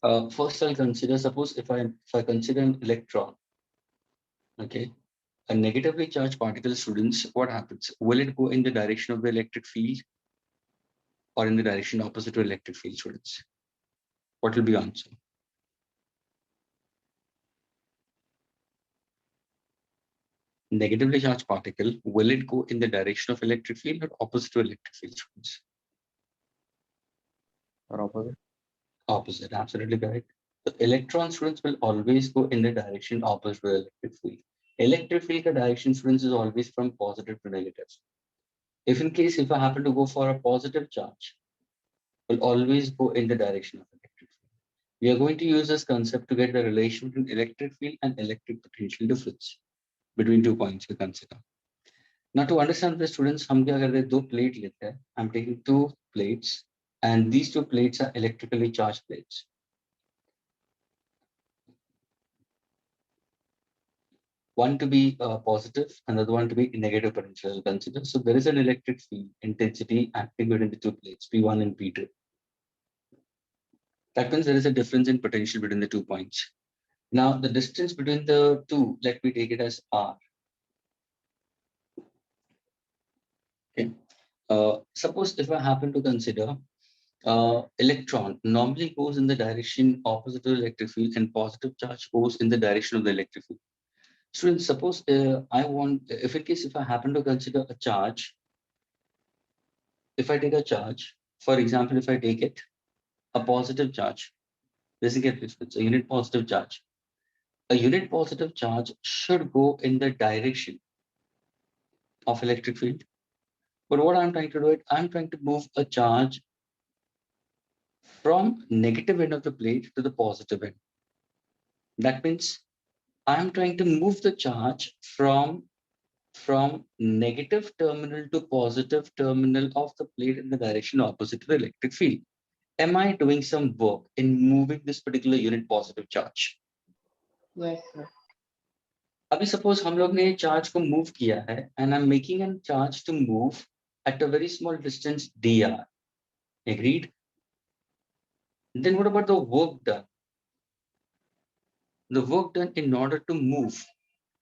First, I'll consider, suppose if I consider an electron, okay, a negatively charged particle, students, what happens? Will it go in the direction of the electric field or in the direction opposite to electric field, students? What will be answer? Negatively charged particle, will it go in the direction of electric field or opposite to electric field, students? or opposite. Opposite, absolutely correct. The electron, students, will always go in the direction opposite to the electric field. Electric field direction, students, is always from positive to negative. If in case if I happen to go for a positive charge, will always go in the direction of electric field. We are going to use this concept to get the relation between electric field and electric potential difference between 2 points we consider. Now to understand the students, हम क्या करते हैं, दो plate लेते हैं. I'm taking two plates and these two plates are electrically charged plates. One to be positive, another one to be negative potential consider. So there is an electric field intensity acting between the two plates, P1 and P2. That means there is a difference in potential between the 2 points. Now the distance between the two, let me take it as R. Okay. Suppose if I happen to consider electron normally goes in the direction opposite to the electric field and positive charge goes in the direction of the electric field. Students, suppose I want, if in case if I happen to consider a charge, if I take a charge, for example, if I take it, a positive charge, basically it's a unit positive charge. A unit positive charge should go in the direction of electric field. But what I'm trying to do it, I'm trying to move a charge from negative end of the plate to the positive end. That means I'm trying to move the charge from negative terminal to positive terminal of the plate in the direction opposite to the electric field. Am I doing some work in moving this particular unit positive charge? Yes, sir. अभी suppose हम लोग ने charge को move किया है and I'm making a charge to move at a very small distance dr. Agreed? Then what about the work done? The work done in order to move,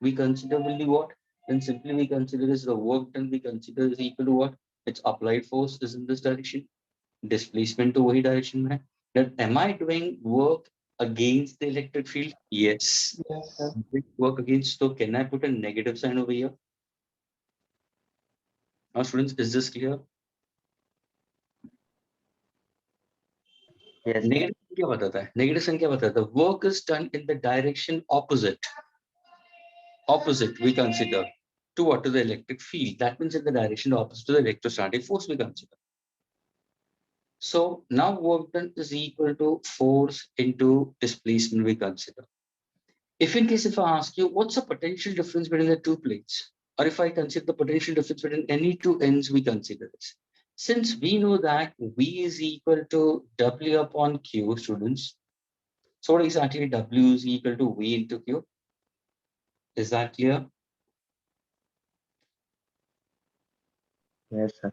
we consider will be what? Then simply we consider is the work done we consider is equal to what? Its applied force is in this direction. Displacement to वही direction में. Then am I doing work against the electric field? Yes. Yes, sir. Work against. So can I put a negative sign over here? Now students, is this clear? Yes. Negative क्या बताता है? Negative sign क्या बताता है? Work is done in the direction opposite. Opposite we consider to what? To the electric field. That means in the direction opposite to the electrostatic force we consider. So now work done is equal to force into displacement we consider. If in case if I ask you what's the potential difference between the two plates, or if I consider the potential difference between any two ends we consider this. Since we know that V is equal to W upon Q, students. So what exactly W is equal to V into Q? Is that clear? Yes, sir.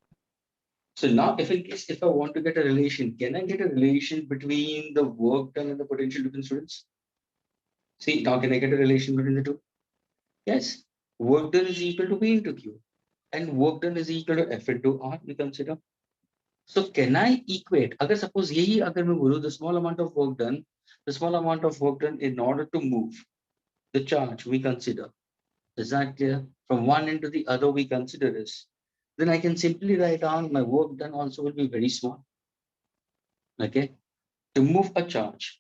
So now if in case if I want to get a relation, can I get a relation between the work done and the potential difference, students? See, now can I get a relation between the two? Yes. Work done is equal to V into Q. And work done is equal to F into R, we consider. So can I equate? Agar suppose यही अगर मैं बोलूं the small amount of work done in order to move the charge we consider. Is that clear? From one end to the other we consider this. Then I can simply write down my work done also will be very small. Okay. To move a charge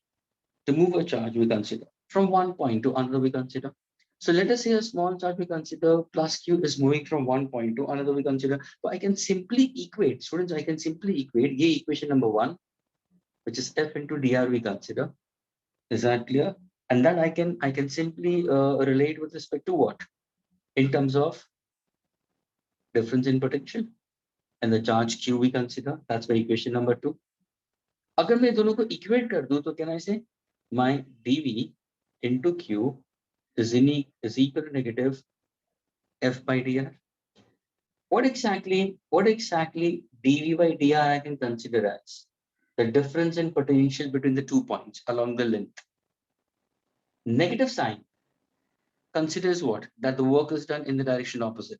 we consider from one point to another we consider. So let us say a small charge we consider plus q is moving from one point to another we consider. So I can simply equate, students, I can simply equate equation number one, which is F into dr we consider. Is that clear? And then I can simply relate with respect to what? In terms of difference in potential and the charge q we consider. That's my equation number two. अगर मैं दोनों को equate कर दूं तो can I say my dv into q is equal to negative f by dr. What exactly dv by dr I can consider as? the difference in potential between the 2 points along the length. Negative sign considers what? That the work is done in the direction opposite.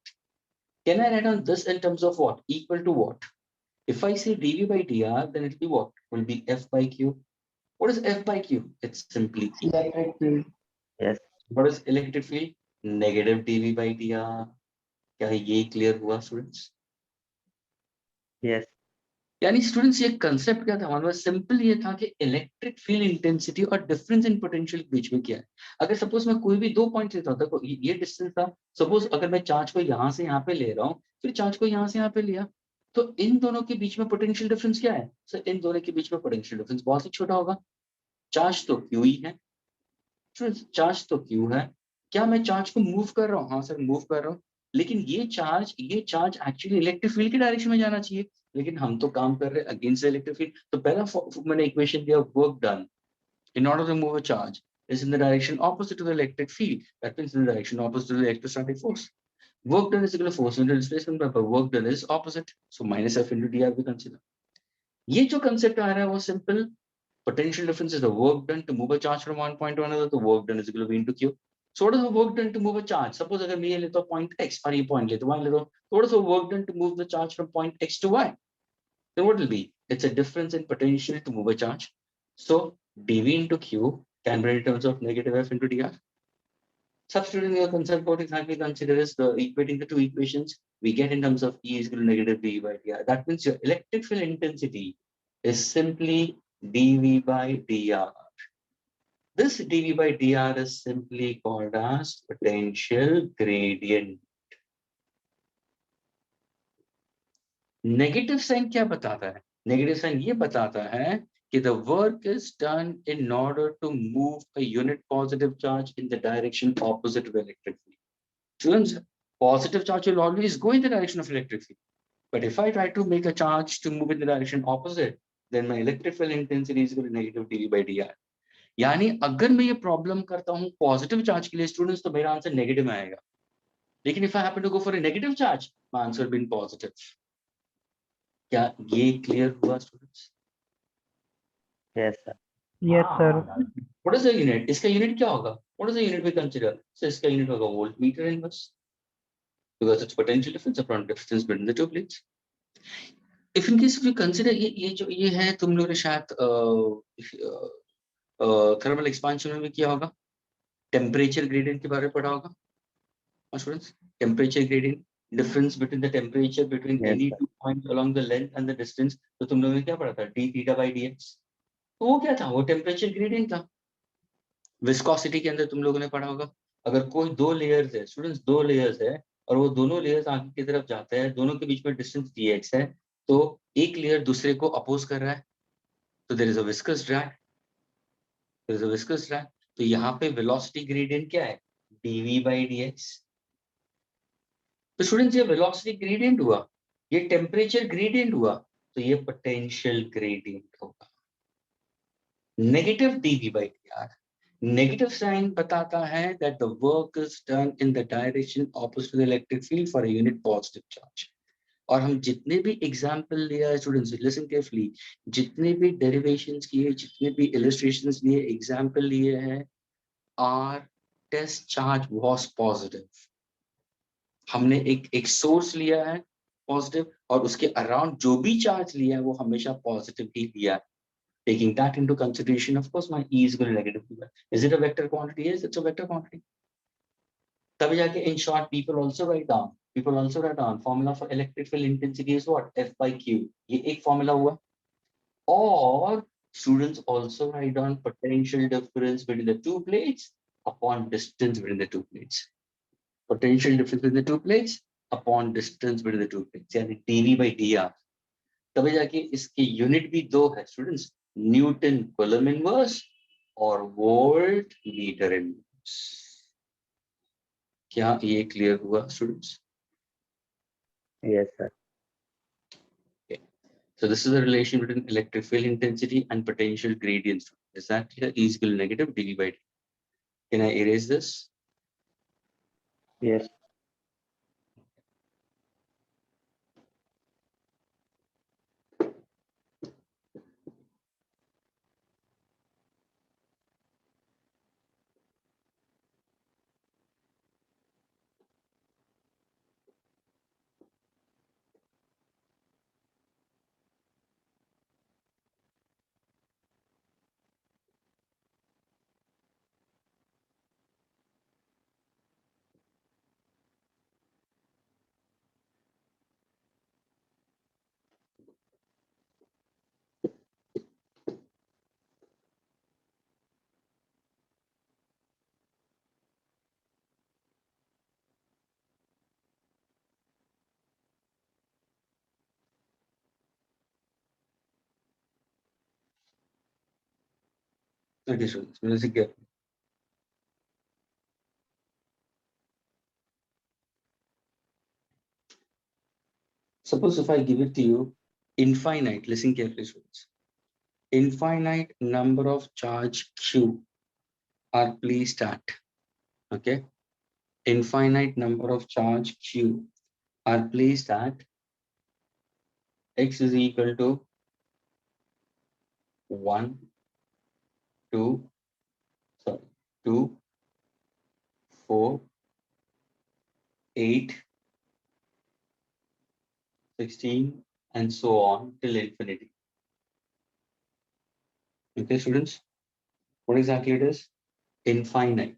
Can I write on this in terms of what? Equal to what? If I say dV by dr, then it will be what? Will be F by Q. What is F by Q? It's simply E. Electric field. Yes. What is electric field? Negative dV by dr. क्या ये clear हुआ students? Yes. यानी students ये concept क्या था हमारे पास? Simple ये था कि इलेक्ट्रिक फील्ड इंटेंसिटी और डिफरेंस इन पोटेंशियल के बीच में क्या है. अगर सपोज मैं कोई भी 2 पॉइंट लेता हूं, ये डिस्टेंस था. सपोज अगर मैं चार्ज को यहाँ से यहाँ पे ले रहा हूँ, फिर चार्ज को यहाँ से यहाँ पे लिया, तो इन दोनों के बीच में पोटेंशियल डिफरेंस क्या है सर? इन दोनों के बीच में पोटेंशियल डिफरेंस बहुत ही छोटा होगा. चार्ज तो क्यू ही है, चार्ज तो क्यू है. क्या मैं चार्ज को मूव कर रहा हूँ? हाँ सर मूव कर रहा हूँ, लेकिन ये चार्ज एक्चुअली इलेक्ट्रिक फील्ड की डायरेक्शन में जाना चाहिए, लेकिन हम तो काम कर रहे हैं अगेंस्ट इलेक्ट्रिक फील्ड. तो पहला मैंने इक्वेशन दिया, work done in order to move a charge is in the direction opposite to the electric field. That means in the direction opposite to the electrostatic force. Work done is equal to force into displacement, but work done is opposite. So minus F into dr we consider. ये जो concept आ रहा है वो simple. Potential difference is the work done to move a charge from one point to another. The work done is equal to V into Q. So what is the work done to move a charge? Suppose अगर मैं ये लेता हूँ point X और ये point लेता हूँ Y लेता हूँ, so what is the work done to move the charge from point X to Y? Then what will be? It's a difference in potential to move a charge. So dV into Q can be in terms of negative F into dr. Substituting your concept, what exactly consider is the equating the two equations we get in terms of E is equal to negative dV by dr. That means your electric field intensity is simply dV by dr. This dV by dr is simply called as potential gradient. Negative sign क्या बताता है? Negative sign ये बताता है कि the work is done in order to move a unit positive charge in the direction opposite of electric field. Students, positive charge will always go in the direction of electric field. But if I try to make a charge to move in the direction opposite, then my electric field intensity is equal to negative dV by dr. यानी अगर मैं ये problem करता हूँ positive charge के लिए students, तो मेरा आंसर नेगेटिव में आएगा. लेकिन if I happen to go for a negative charge, my answer been positive. क्या ये क्लियर हुआ students? Yes, sir. Yes, sir. What is the unit? इसका यूनिट क्या होगा? What is the unit we consider? So इसका unit होगा volt meter inverse, because it's potential difference upon distance between the two plates. If in case if you consider ये है, तुम लोगों ने शायद थर्मल एक्सपांशन में भी किया होगा, टेम्परेचर ग्रेडियंट के बारे में पढ़ा होगा. Students, temperature gradient, difference between the temperature between Yes, any sir. 2 points along the length and the distance. तो तुम लोगों ने क्या पढ़ा था? d theta by dx. तो वो क्या था? वो टेम्परेचर ग्रेडियंट था. विस्कोसिटी के अंदर तुम लोगों ने पढ़ा होगा, अगर कोई 2 लेयर्स है स्टूडेंट्स, 2 लेयर्स है और वो दोनों लेयर्स आगे की तरफ जाते हैं, दोनों के बीच में डिस्टेंस dx है, तो एक लेयर दूसरे को अपोज कर रहा है, तो there is a viscous drag. There is a viscous drag. तो यहाँ पे वेलोसिटी ग्रेडियंट क्या है? dv by dx. तो स्टूडेंट्स ये वेलोसिटी ग्रेडियंट हुआ, ये टेम्परेचर ग्रेडियंट हुआ, तो ये पोटेंशियल ग्रेडियंट होगा. Negative dv by dr. Negative sign बताता है that the work is done in the direction opposite to the electric field for a unit positive charge. और हम जितने भी एग्जाम्पल लिया है स्टूडेंट्स, लिसन केयरफुली, जितने भी डेरिवेशंस किए, जितने भी इलस्ट्रेशंस लिए, एग्जाम्पल लिए हैं, our test charge was positive. हमने एक सोर्स लिया है पॉजिटिव, और उसके अराउंड जो भी चार्ज लिया है वो हमेशा पॉजिटिव ही लिया है. Taking that into consideration, of course, my E is equal to negative q. Is it a vector quantity? Yes, it's a vector quantity. तभी जाके in short people also write down formula for electric field intensity is what? F by Q. ये एक formula हुआ. और students also write down potential difference between the two plates upon distance between the two plates. Potential difference between the two plates upon distance between the two plates. यानी dV by dr. तभी जाके इसके unit भी दो है students, Newton coulomb inverse और volt meter inverse. क्या ये क्लियर हुआ students? Yes, sir. Okay. So this is the relation between electric field intensity and potential gradients. Is that clear? E is equal to negative dV by dt. Can I erase this? Yes. Okay, students, listen carefully. Suppose if I give it to you, infinite, listen carefully, students. Infinite number of charge Q are placed at, okay? Infinite number of charge Q are placed at x is equal to 1, 2, sorry, 2, 4, 8, 16, and so on till infinity. Okay, students, what exactly it is? Infinite.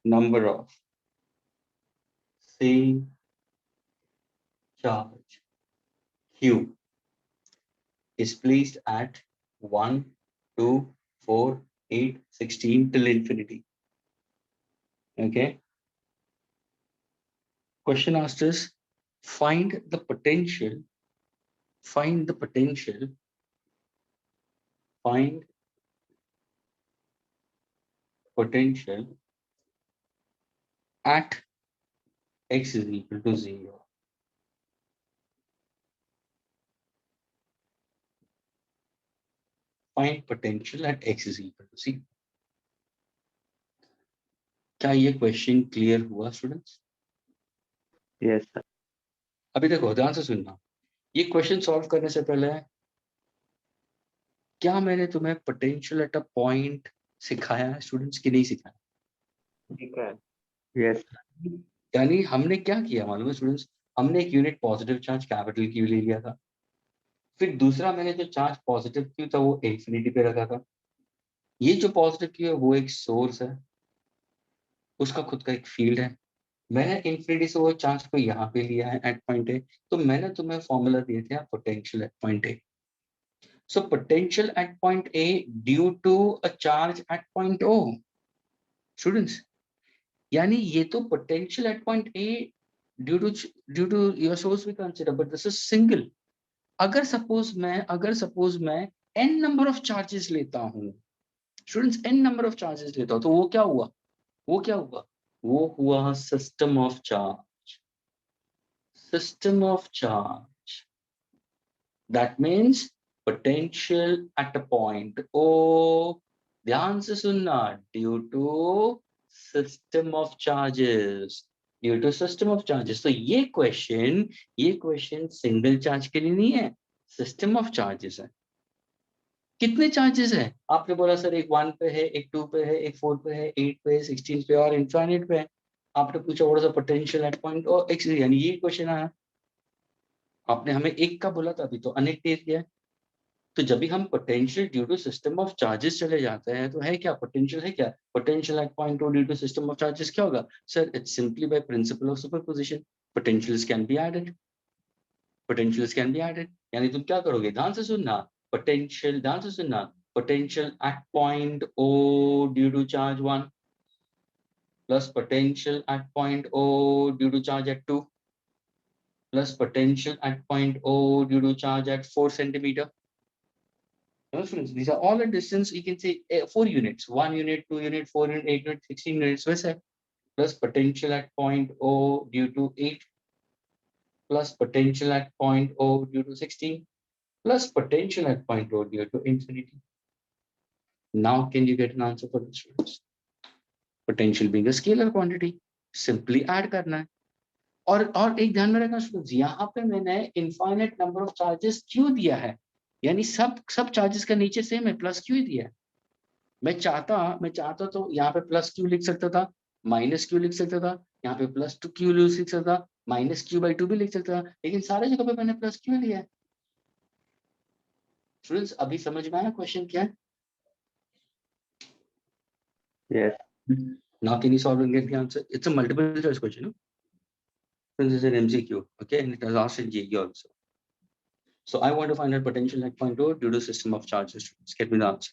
Number of same charge Q is placed at 1, 2, 4, 8, 16 till infinity. Okay. Question asked is find the potential, find the potential, find potential at x is equal to 0. Find potential at x is equal to 0. क्या ये question clear हुआ students? Yes, sir. अभी देखो ध्यान से सुनना, ये question solve करने से पहले क्या मैंने तुम्हें पोटेंशियल एट अ पॉइंट सिखाया है स्टूडेंट्स की नहीं सिखाया? ठीक है। Yes, यानी हमने क्या किया मालूम है स्टूडेंट्स, हमने एक unit positive charge capital Q ले लिया था, फिर दूसरा मैंने जो चार्ज पॉजिटिव क्यू था वो इंफिनिटी पे रखा था। ये जो पॉजिटिव क्यू है वो एक सोर्स है, उसका खुद का एक फील्ड है। मैंने इंफिनिटी से वो चार्ज को यहाँ पे लिया है एट पॉइंट ए, तो मैंने तुम्हें फॉर्मूला दिए थे potential at point A. So potential at point A due to a charge at point O. Students, यानी ये तो potential at point A due to your source we consider, but this is single. अगर suppose मैं n number of charges लेता हूं students, n number of charges लेता हूं, तो वो क्या हुआ, वो क्या हुआ, वो हुआ system of charge, system of charge. That means potential at a point O, ध्यान से सुनना, due to system of charges, due to system of charges. तो ये क्वेश्चन सिंगल चार्ज के लिए नहीं है, सिस्टम ऑफ चार्जेस है। कितने चार्जेस है आपने बोला सर, एक 1 पे है, एक 2 पे है, एक 4 पे है, 8 पे है, 16 पे और इनफाइनाइट पे है। आपने पूछा what is the potential at point और एक्स, यानी ये क्वेश्चन आया। आपने हमें एक का बोला था, अभी तो अनेक दे दिया है। तो जब भी हम potential due to system of charges चले जाते हैं तो है क्या, पोटेंशियल है क्या, potential at point due to system of charges क्या होगा sir, it's simply by principle of superposition, potentials can be added, potentials can be added। यानी तुम क्या करोगे, ध्यान से सुनना, पोटेंशियल, ध्यान से सुनना, potential at point O due to charge 1 plus potential at point O due to charge at 2 plus potential at point O due to charge at 4 centimeter। These are all at distance, you can say 4 units, 1 unit, 2 unit, 4 unit, 8 unit, 16 units वैसे, plus potential at point O due to 8 plus potential at point O due to 16 plus potential at point O due to infinity। Now can you get an answer for this students? Potential being a scalar quantity, simply add करना है। और एक ध्यान में रखना students, यहाँ पे मैंने इनफाइनाइट नंबर ऑफ चार्जेस क्यों दिया है, यानी सब चार्जेस का नीचे सेम है, प्लस क्यू ही दिया है। मैं चाहता तो यहाँ पे प्लस क्यू लिख सकता था, माइनस क्यू लिख सकता था, यहाँ पे प्लस टू क्यू लिख सकता था, माइनस क्यू बाई टू भी लिख सकता था, लेकिन सारे जगह पे मैंने प्लस क्यू लिया है। स्टूडेंट्स अभी समझ में आया क्वेश्चन क्या है? yes, Now can you solve and get the answer? It's a multiple choice question. No? Since it's an MCQ, okay, and it has asked in JE also. So I want to find out potential at point O due to system of charges. Students, get me the answer.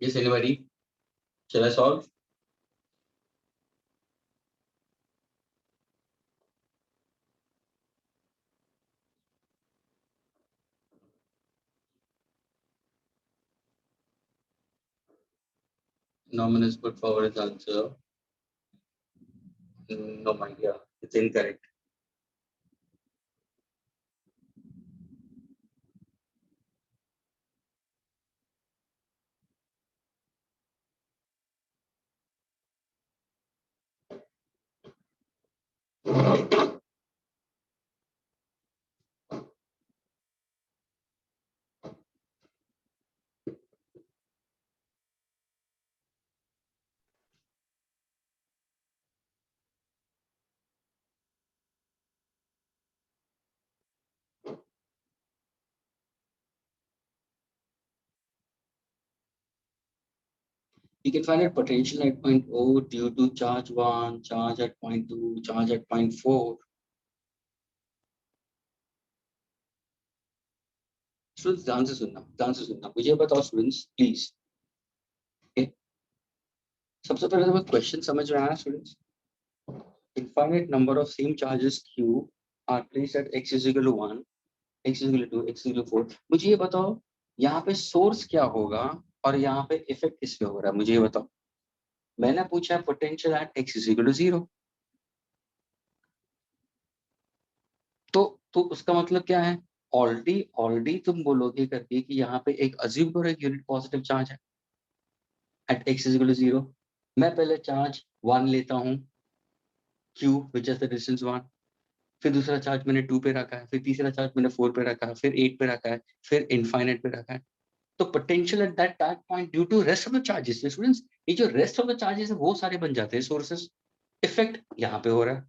Yes, anybody? Shall I solve? Norman has put forward his answer. No, my dear, it's incorrect. You can find a potential at point O due to charge 1, charge at point 2, charge at point 4. Students, ध्यान से सुनना मुझे बताओ students please. सबसे पहले तो question समझ में आया students. Infinite number of same charges Q are placed at x is equal to 1, x is equal to 2, x is equal to 4. मुझे ये बताओ यहाँ पे सोर्स क्या होगा और यहाँ पे इफेक्ट किस पे हो रहा है, मुझे ये बताओ. मैंने पूछा potential at x is equal to 0. तो उसका मतलब क्या है? ऑलरेडी तुम बोलोगे करके कि यहाँ पे एक अज्यूम करो एक यूनिट पॉजिटिव चार्ज है eight x is equal to 0. मैं पहले चार्ज 1 लेता हूँ Q which is the distance 1. फिर दूसरा चार्ज मैंने 2 पे रखा है, फिर तीसरा चार्ज मैंने 4 पे रखा है, फिर 8 पे रखा है, फिर इनफाइनाइट पे रखा है. तो potential at that point due to rest of the charges, students ये जो रेस्ट ऑफ द चार्जेस है वो सारे बन जाते हैं सोर्सेस. इफेक्ट यहाँ पे हो रहा है.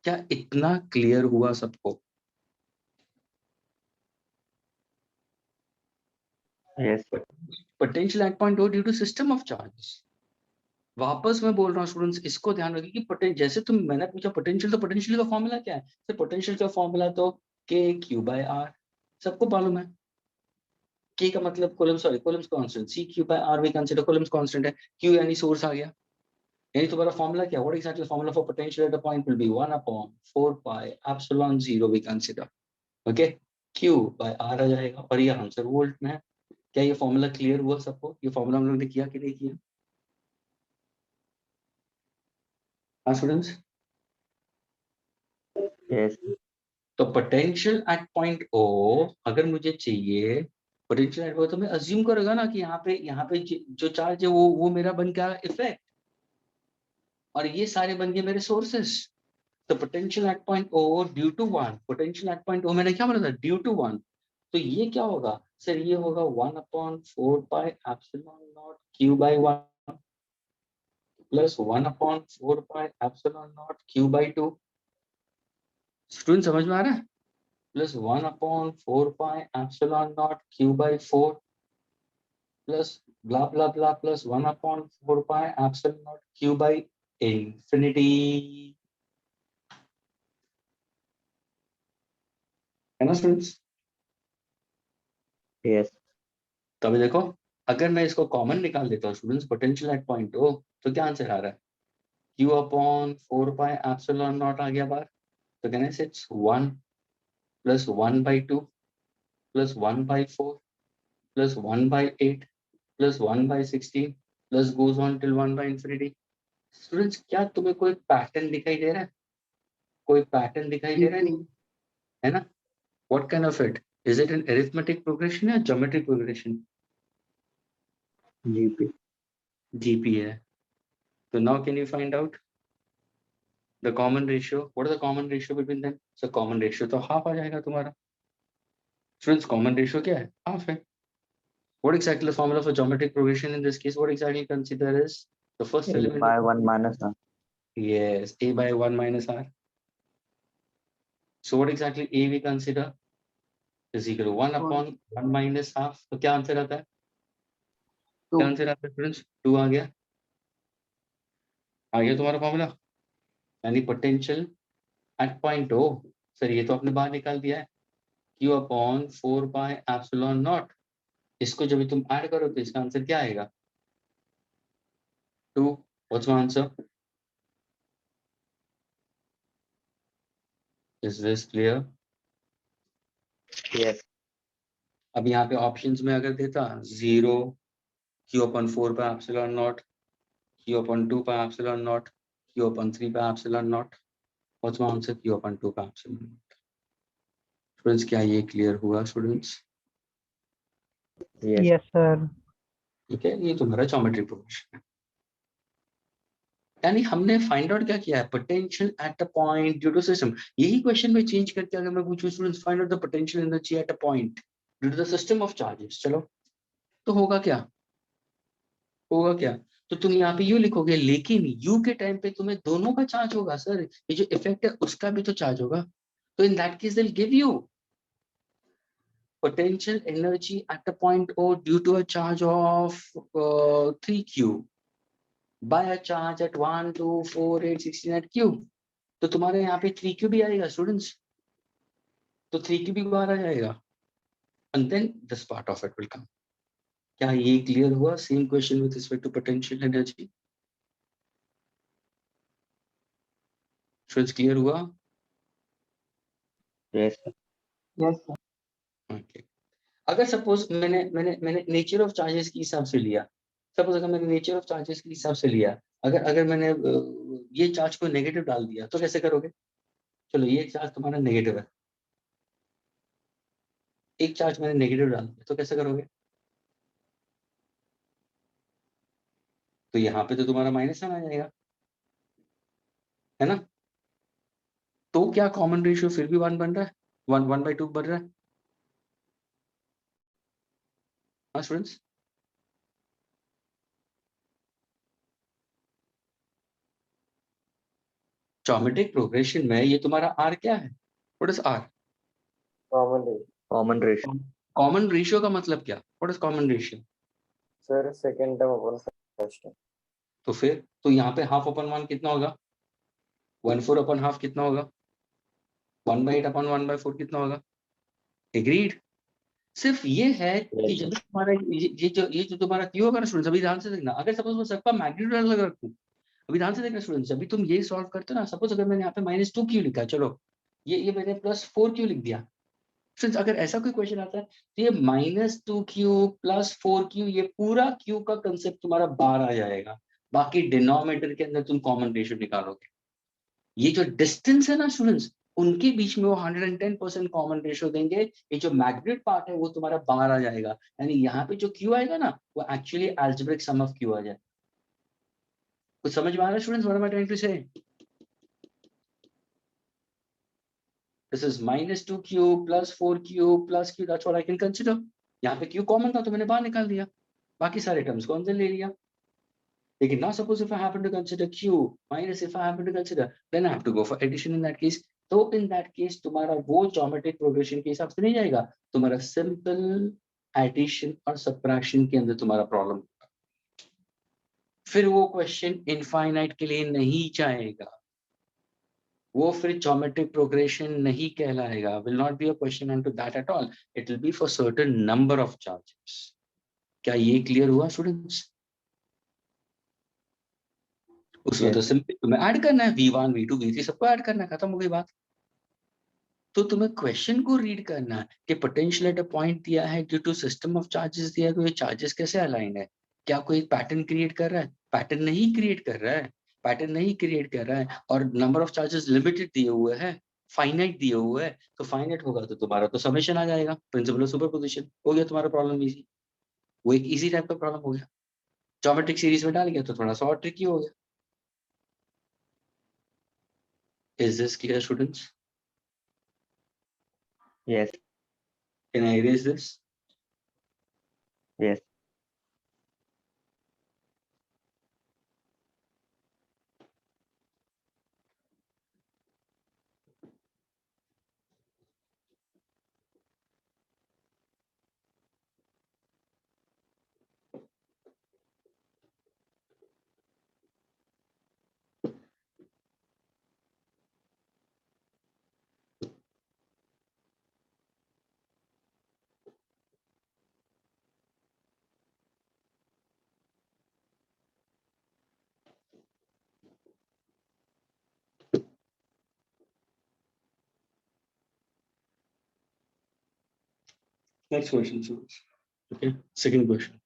क्या इतना क्लियर हुआ सबको? Yes. Potential at point O due to system of charges. वापस मैं बोल रहा हूँ स्टूडेंट्स, इसको ध्यान रखिए कि जैसे मैंने पूछा पोटेंशियल, तो पोटेंशियल का फॉर्मूला क्या है? तो पोटेंशियल का फॉर्मूला तो k/r सबको मालूम है. k का मतलब Coulomb's constant, c/r we consider Coulomb's constant है. q यानी सोर्स आ गया. यानी तुम्हारा फॉर्मूला क्या? What exactly formula for potential at a point will be 1/4 pi ε0 we consider. Okay, q/r आ जाएगा और ये आंसर वोल्ट में है. क्या ये फॉर्मूला क्लियर हुआ सबको? ये फॉर्मूला हम लोग ने किया कि नहीं किया? हाँ स्टूडेंट्स. Yes. तो पोटेंशियल एट पॉइंट ओ अगर मुझे चाहिए, पोटेंशियल एट, तो मैं अज्यूम करेगा ना कि यहाँ पे जो चार्ज है वो मेरा बन गया इफेक्ट और ये सारे बन गए मेरे सोर्सेस. तो potential at point O due to 1, potential at point O मैंने क्या बोला था? Due to 1. तो ये क्या होगा सर? ये होगा 1/4 pi ε0 q/1 plus 1/4 pi ε0 q/2. Student समझ में आ रहा है? प्लस 1/4 pi ε0 q/4 प्लस ब्ला ब्ला ब्ला प्लस 1/4 pi ε0 q/infinity. है ना स्टूडेंट्स? Yes. तो अभी देखो, अगर मैं इसको कॉमन निकाल देता हूँ students, potential at point O, तो क्या आंसर आ रहा है? q/4 pi ε0 आ गया बाहर. तो कहने से it's 1 plus 1/2 plus 1/4 plus 1/8 plus 1/16 plus goes on till 1/infinity. Students क्या तुम्हें कोई पैटर्न दिखाई दे रहा है? कोई पैटर्न दिखाई दे रहा है? है ना? What kind of it? Is it an arithmetic progression या geometric progression? GP. GP है. So now can you find out the common ratio? What is the common ratio between them? So common ratio तो half आ जाएगा तुम्हारा. Students, common ratio क्या है? Half है. What exactly the formula for geometric progression in this case? What exactly you consider is the first A element? by 1 minus r. Yes, a by 1 minus r. So what exactly a we consider is equal to 1/1 minus half. तो क्या answer आता है? क्या answer आता है students? 2 आ गया. आ गया तुम्हारा फॉर्मूला. यानी potential at point O, sir ये तो आपने बाहर निकाल दिया है, q/4 pi ε0. इसको जब तुम ऐड करो तो इसका आंसर क्या आएगा? 2. What's my answer? Is this clear? Yes. अब यहाँ पे ऑप्शंस में अगर देता 0 Q/4 by epsilon naught, Q/2 by epsilon naught, Q/3 by epsilon naught. What's my answer? Q/2 by epsilon naught. Students, क्या ये क्लियर हुआ स्टूडेंट्स? Yes. Yes, sir. ठीक है, ये तुम्हारा ज्योमेट्री प्रोग्रेशन है। यानी हमने फाइंड आउट क्या किया है? Potential at a point due to system. यही क्वेश्चन में चेंज करके अगर मैं पूछूं students find out the potential energy at a point due to the system of charges, चलो तो होगा क्या? होगा क्या? तो तुम यहाँ पे यू लिखोगे, लेकिन यू के टाइम पे तुम्हें दोनों का चार्ज होगा सर, ये जो इफेक्ट है उसका भी तो चार्ज होगा। तो इन that case they will give you potential energy at a point O due to a charge of 3q by a charge at 1 2 4 8 16 at q। तो तुम्हारे यहाँ पे 3q भी आएगा स्टूडेंट्स, तो 3q भी बाहर आ जाएगा, and then this part of it will come। क्या ये क्लियर हुआ? Same question with respect to potential energy. Students clear हुआ? Yes. Yes, sir. ओके। अगर सपोज मैंने मैंने मैंने नेचर ऑफ चार्जेस के हिसाब से लिया, सपोज अगर मैंने नेचर ऑफ चार्जेस के हिसाब से लिया, अगर अगर मैंने ये चार्ज को नेगेटिव डाल दिया तो कैसे करोगे? चलो ये चार्ज तुम्हारा नेगेटिव है, एक चार्ज मैंने नेगेटिव डाल दिया तो कैसे करोगे? तो यहाँ पे तो तुम्हारा माइनस साइन आ जाएगा, है ना? तो क्या कॉमन रेशियो फिर भी 1 बन रहा है, 1/2 बन रहा है? हाँ स्टूडेंट्स, ज्योमेट्रिक प्रोग्रेशन में ये तुम्हारा आर क्या है? What is R? Common ratio. Common ratio. Common ratio का मतलब क्या? What is common ratio? Sir, second term upon first term. तो फिर तो यहाँ पे हाफ अपन 1 कितना होगा? 1/4 अपन हाफ कितना होगा? 1/8 अपन 1/4 कितना होगा? एग्रीड। सिर्फ ये है कि Yes. जब तुम्हारा ये जो तुम्हारा क्यू होगा ना स्टूडेंट्स, अभी ध्यान से देखना, अगर सपोज मैं सबका मैग्नीट्यूड अलग रखूं, अभी ध्यान से देखना स्टूडेंट्स, अभी तुम ये सॉल्व करते हो ना, सपोज अगर मैंने यहाँ पे -2q लिखा है, चलो ये मैंने +4q लिख दिया। फ्रेंड्स अगर ऐसा कोई क्वेश्चन आता है तो ये -2q +4q ये पूरा q का कंसेप्ट तुम्हारा बाहर आ जाएगा, बाकी डिनोमिनेटर के अंदर तुम कॉमन रेशियो निकालोगे। ये जो डिस्टेंस है ना स्टूडेंट्स, उनके बीच में वो 110% कॉमन रेशियो देंगे, ये जो मैग्नेट पार्ट है वो तुम्हारा बाहर आ जाएगा, यानी यहाँ पे जो क्यू आएगा ना वो actually algebraic sum of Q आ जाए। कुछ समझ में आ रहा है students? What am I trying to say? This is -2q +4q +q, that's what I can consider. यहाँ पे q कॉमन था तो मैंने बाहर निकाल दिया, बाकी सारे टर्म्स को अंदर ले लिया। लेकिन now suppose if I happen to consider q minus if I happen to consider, then I have to go for addition in that case। तो in that case तुम्हारा वो ज्योमेट्रिक प्रोग्रेशन के हिसाब से नहीं जाएगा, तुम्हारा सिंपल एडिशन और सब्ट्रैक्शन के अंदर तुम्हारा प्रॉब्लम, फिर वो क्वेश्चन इनफाइनाइट के लिए नहीं जाएगा, वो फिर ज्योमेट्रिक प्रोग्रेशन नहीं कहलाएगा, will not be a question onto that at all, it will be for certain number of charges। क्या ये क्लियर हुआ स्टूडेंट्स? उसमें तो Yes. सिंपल तुम्हें ऐड करना है v1 v2 v3 सबको ऐड करना है, खत्म हो गई बात। तो तुम्हें क्वेश्चन को रीड करना है कि पोटेंशियल एट अ पॉइंट दिया है due to system of charges दिया है, तो ये चार्जेस कैसे अलाइन है, क्या कोई पैटर्न क्रिएट कर रहा है? पैटर्न नहीं क्रिएट कर रहा है, पैटर्न नहीं क्रिएट कर रहा है, और नंबर ऑफ चार्जेस लिमिटेड दिए हुए हैं, फाइनाइट दिए हुए है, तो फाइनाइट होगा तो तुम्हारा तो समेशन आ जाएगा, प्रिंसिपल ऑफ सुपरपोजिशन हो गया तुम्हारा प्रॉब्लम इजी। वो एक इजी टाइप का प्रॉब्लम हो गया, ज्योमेट्रिक सीरीज में डाल गया तो थोड़ा सा और ट्रिकी हो गया। Is this clear students? Yes. Can I erase this? Yes. Next question, students. Okay, second question.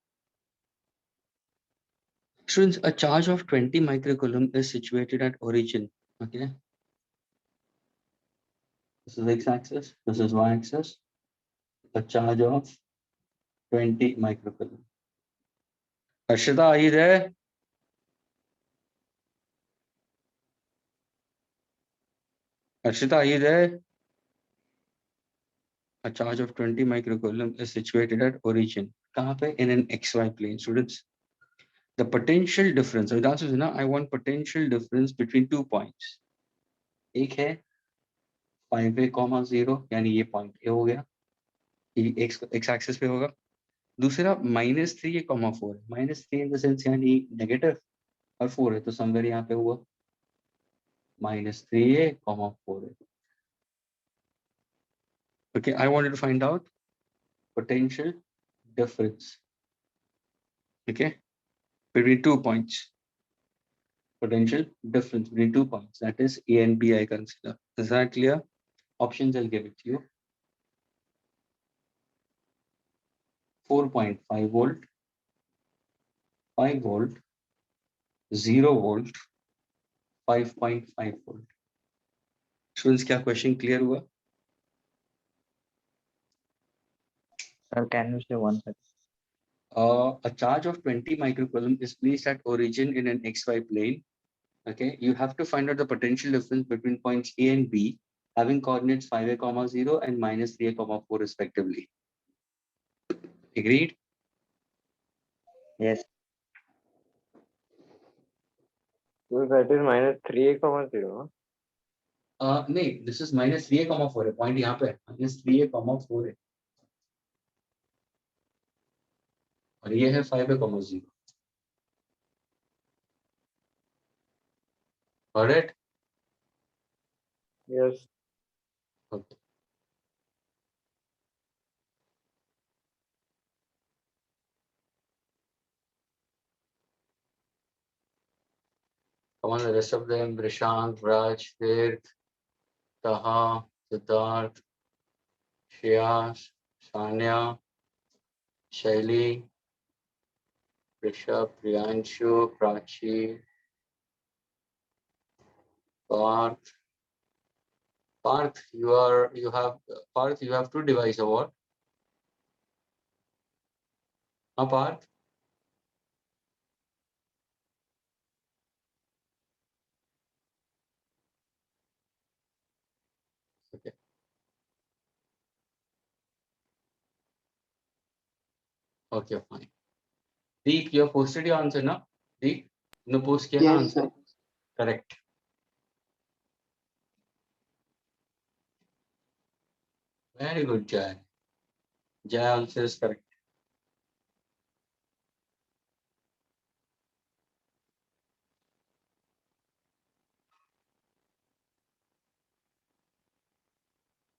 Students, a charge of 20 microcoulomb is situated at origin. Okay. This is x-axis, this is y-axis. A charge of 20 microcoulomb. Harshita, are you there? Harshita, are you there? A charge of 20 microcoulomb is situated at origin. कहाँ पे? In an xy plane, students. The potential difference. So the answer is ना. I want potential difference between 2 points. एक है 5a, 0 यानी ये point A हो गया, ये एक्स एक्सिस पे होगा. दूसरा -3a, 4 है. -3 इन द सेंस यानी नेगेटिव और 4 है, तो समवेयर यहाँ पे हुआ -3a, 4 है. Okay, I wanted to find out potential difference. Okay, between 2 points. Potential difference between 2 points, that is A and B I consider. Is that clear? Options I'll give it to you. 4.5 volt, 5 volt, 0 volt, 5.5 volt. Students, क्या question clear हुआ? Sir, can you say one second? A charge of 20 microcoulomb is placed at origin in an xy plane. Okay, you have to find out the potential difference between points A and B having coordinates 5a, 0 and -3a, 4 respectively. Agreed? Yes. So that is -3a, 0. नहीं, this is -3a, 4 है. Point यहाँ पे -3a, 4 है. और ये है 5a, 0. Got it? Yes. Okay. Come on, the rest of them: Prashant, Raj, Tirth, Taha, Siddharth, Shreyas, Sanya, Shaili, Rishabh, Priyanshu, Prachi, Parth. Parth, you have 2 devices. What? Parth? Okay. Okay, fine. Deep, you have posted your answer, na? Deep, no post kiya na Yes, answer? sir. Correct. Very good, Jai. Jai answer is correct.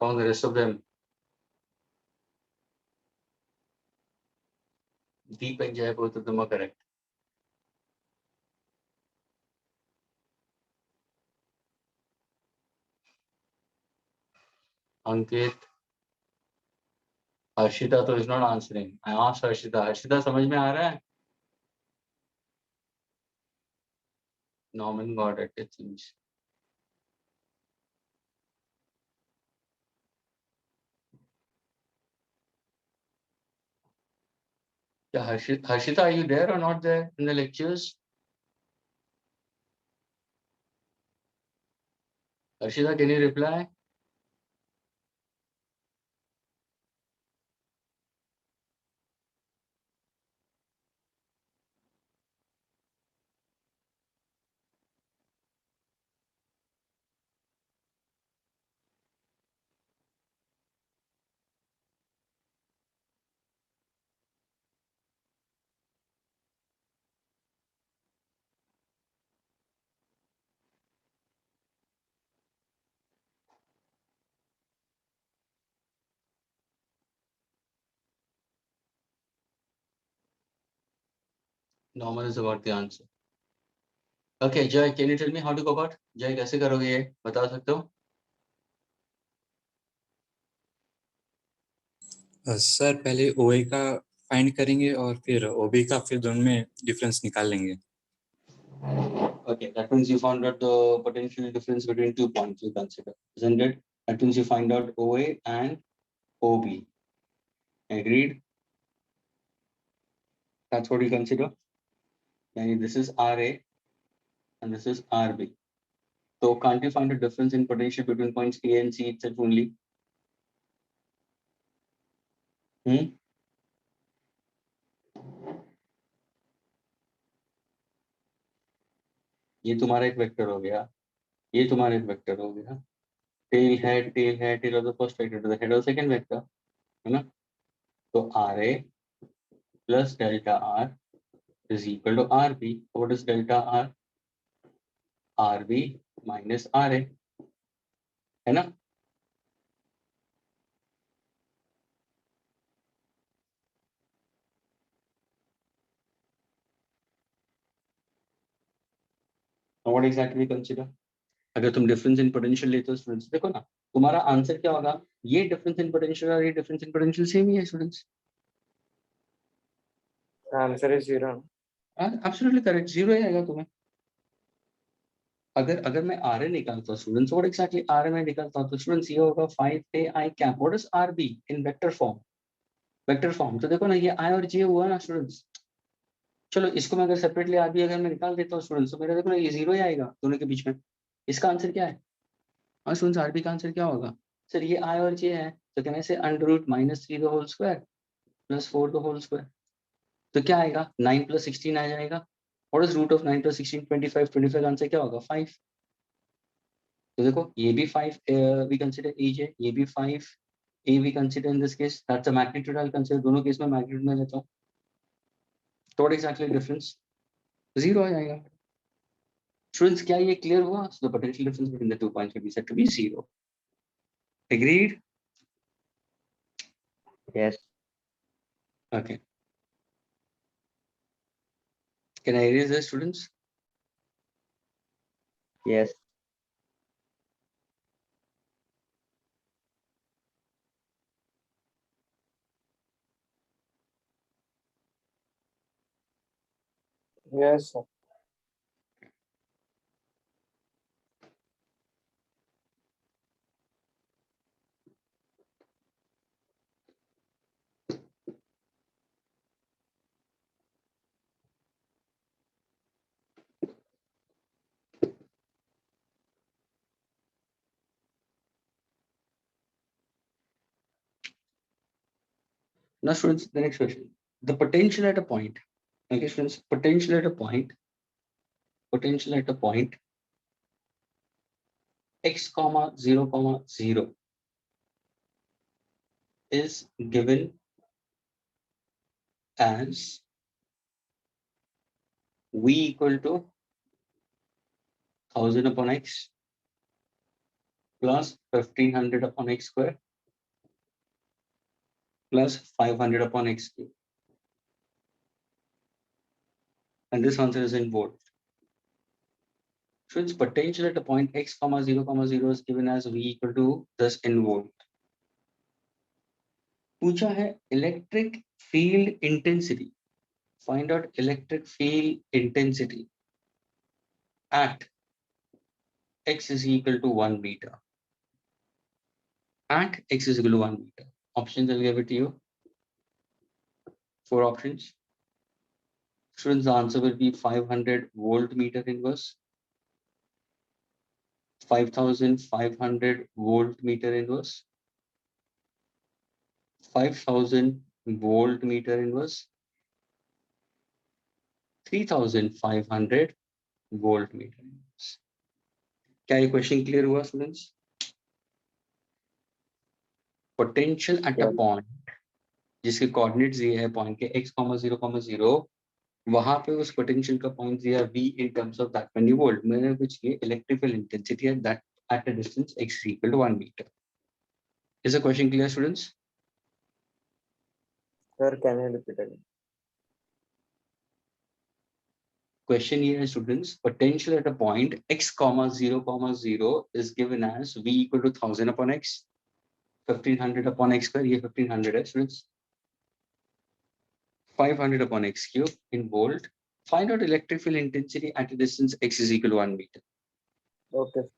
Found the rest of them. Deep and Jai, both of them are correct. Ankit, Harshita तो is not answering. I asked Harshita. Harshita, समझ में आ रहा है? Norman got it, it seems. Yeah, Harshita, are you there or not there in the lectures? Harshita, can you reply? Norman is about the answer. Okay, Jai, can you tell me how to go about? Jai, कैसे करोगे ये? बता सकते हो? Sir पहले OA का find करेंगे और फिर OB का, फिर दोनों में डिफरेंस निकाल लेंगे. Okay, that means you found out the potential difference between 2 points you consider, isn't it? That means you find out OA and OB. Agreed? That's what you consider. And this is RA and this is RB. So can't you find a difference in potential between points A and C itself only? ये तुम्हारा एक vector हो गया, ये तुम्हारा एक vector हो गया. टेल है tail of the first vector to the head of second vector, है ना? तो RA plus delta R is equal to RB. What is delta R? RB minus RA, है ना? What exactly consider? अगर तुम डिफरेंस इन पोटेंशियल लेते हो students, देखो ना तुम्हारा आंसर क्या होगा. ये डिफरेंस इन पोटेंशियल और ये डिफरेंस इन पोटेंशियल सेम ही है students. Answer is 0. Absolutely correct, zero ही आएगा तुम्हें. अगर मैं RA निकालता हूँ स्टूडेंट्स, व्हाट एग्जैक्टली RA में निकालता हूँ तो स्टूडेंट्स ये होगा 5AI cap. What is RB in vector form? Vector form तो देखो ना, ये I और J हुआ ना स्टूडेंट्स. चलो इसको मैं अगर सेपरेटली RB अगर मैं निकाल देता हूँ स्टूडेंट्स, तो मेरा देखो ना ये जीरो ही आएगा दोनों के बीच में. इसका आंसर क्या है? हाँ स्टूडेंट्स, RB का आंसर क्या होगा? सर ये I और J है, तो कहने से √-3 the whole square plus 4 the whole square. तो क्या आएगा? 9 + 16 आ जाएगा. What is root of 9 + 16? 25. 25 का आंसर क्या होगा? 5. तो देखो ये भी 5 वी कंसीडर AJ, ये भी 5 A we consider in this case. That's a magnitude. I consider दोनों केस में मैग्नीट्यूड में लेता हूं. तो व्हाट एग्जैक्टली डिफरेंस? जीरो आ जाएगा. स्टूडेंट्स क्या ये क्लियर हुआ? So the potential difference between the 2 points can be said to be zero. Agreed? Yes. Okay. Can I erase this, students? Yes. Yes, sir. Now, students, the next question. The potential at a point. Okay, students, potential at a point x, 0, 0 is given as v equal to 1000 upon x plus 1500 upon x square plus 500 upon x cube. And this answer is in volt. Students, potential at a point x, 0, 0 is given as v equal to this in volt. पूछा है electric field intensity. Find out electric field intensity at x is equal to 1 meter. At x is equal to 1 meter. Options, I'll give it to you. 4 options. Students, the answer will be 500 volt meter inverse, 5500 volt meter inverse, 5000 volt meter inverse, 3500 volt meter inverse. क्या ये question clear हुआ students? Potential at a point जिसके coordinates ये है point के x, 0, 0, वहां पे उस पोटेंशियल का पॉइंट दिया v in terms of that many volt, मैंने कुछ ये इलेक्ट्रिकल इंटेंसिटी है that at a distance x is equal to 1 meter. Is the question clear, students? Sir, can you repeat again? Question here, students. Potential at a point x, 0, 0 is given as v equal to 1000 upon x, 1500 upon x square, ये 1500 है students. 500 upon x cube in bold. Find out electric field intensity at a distance x is equal to 1 meter. Okay.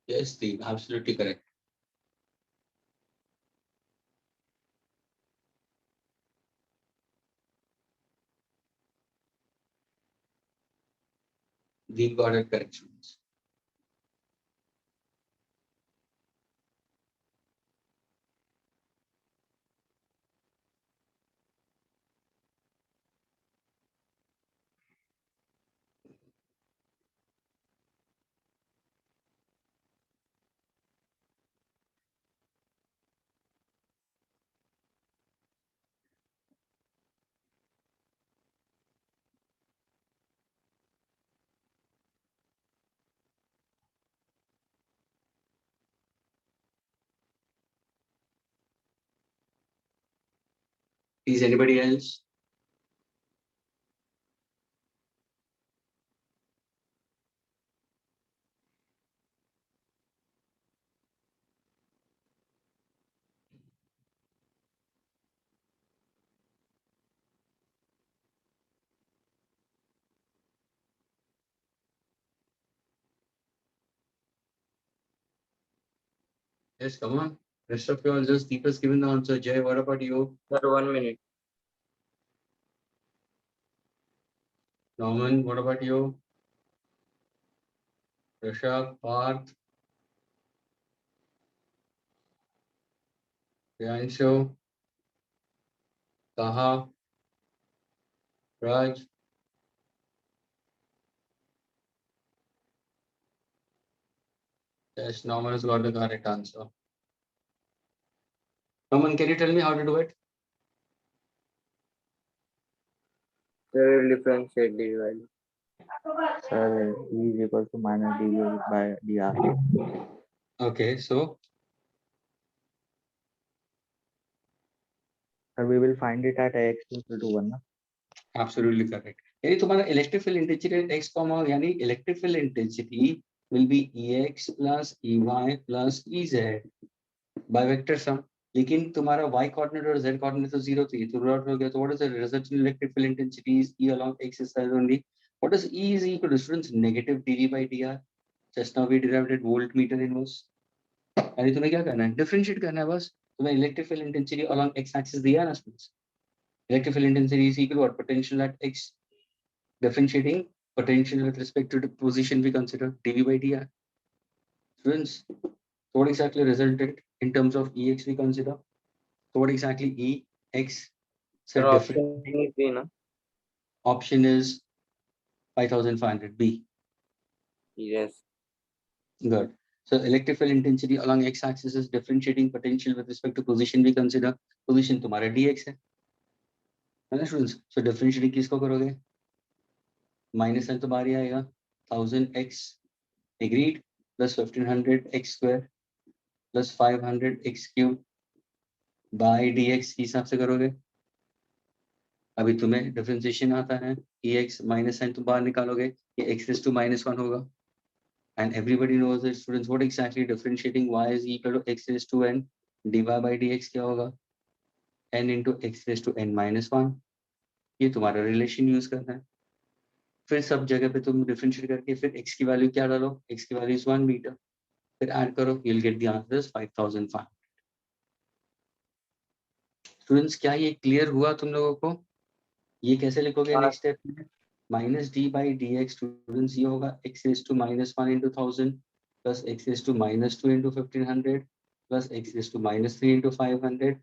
Yes, Steve, absolutely correct. Deep got it correct, students. Is anybody else? Yes, come on. Rest of you all just Deep has given the answer. Jay, what about you? Sir, 1 minute. Norman, what about you? Rishabh, Parth, Priyanshu, Taha, Raj. Yes, Norman has got the correct answer. Norman, can you tell me how to do it? Sir, will differentiate the value. Sir, E is equal to minus dv by dr. Okay, so Sir, we will find it at x equal to 1. Na? absolutely correct. यानी तुम्हारा electric field intensity at x comma यानी electric field intensity will be Ex plus Ey plus Ez by vector sum. लेकिन तुम्हारा y coordinate और z coordinate तो zero थी, तो root हो गया. तो what is the resultant electric field intensity is E along x side only. What is E is equal to students negative dV by dr. Just now we derived it voltmeter inverse. यानी तुम्हें क्या करना है? Differentiate करना है बस. तुम्हें electric field intensity along x axis दिया है ना students. Electric field intensity is equal to what? Potential at x. Differentiating potential with respect to the position we consider dV by dr. Students, so what exactly resulted in terms of Ex we consider? So what exactly Ex? Sir, So option different is B, na? option is 5500 B. Yes. Good. So electric field intensity along x-axis is differentiating potential with respect to position we consider. Position तुम्हारा dx है ना students? So differentiating किसको करोगे? Minus n तो बाहर ही आएगा. 1000x agreed plus 1500 x square plus 500 x cube by dx के हिसाब से करोगे. अभी तुम्हें डिफरेंशिएशन आता है. Ex minus n तो बाहर निकालोगे, ये x raised to -1 होगा. And everybody knows that students what exactly differentiating y is equal to x raised to n dy by dx क्या होगा? n into x raised to n minus 1. ये तुम्हारा relation use करना है. फिर सब जगह पे तुम डिफरेंशिएट करके फिर x की वैल्यू क्या डालो? x की वैल्यू इज 1 मीटर. फिर ऐड करो, you'll get the answer is 5500. Students क्या ये क्लियर हुआ तुम लोगों को? ये कैसे लिखोगे हाँ. नेक्स्ट स्टेप में? Minus d by d x students ये होगा x raise to -1 into 1000 plus x raise to -2 into 1500 plus x raise to -3 into 500.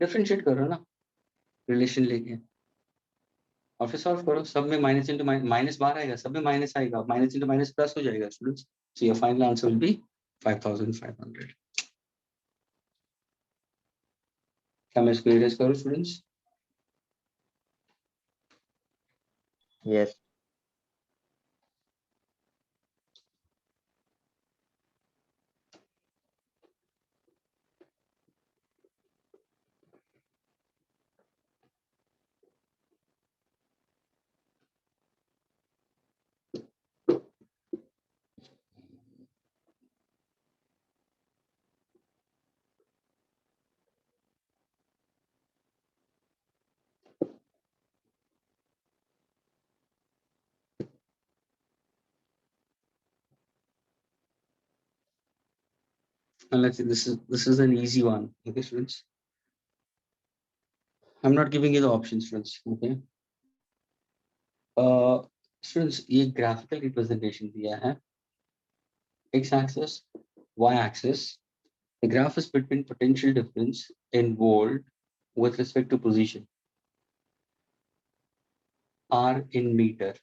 Differentiate करो ना रिलेशन लेके और फिर सॉल्व करो. सब में माइनस इंटू माइनस बाहर आएगा, सब में माइनस आएगा, माइनस इंटू माइनस प्लस हो जाएगा students. So your final answer will be 5,500. क्या मैं इसको erase करूं students? Yes. And let's see, this is an easy one. Okay, students. I'm not giving you the options, students. Okay. Students, ये graphical representation दिया है. X-axis, Y-axis. The graph is between potential difference in volt with respect to position. R in meter.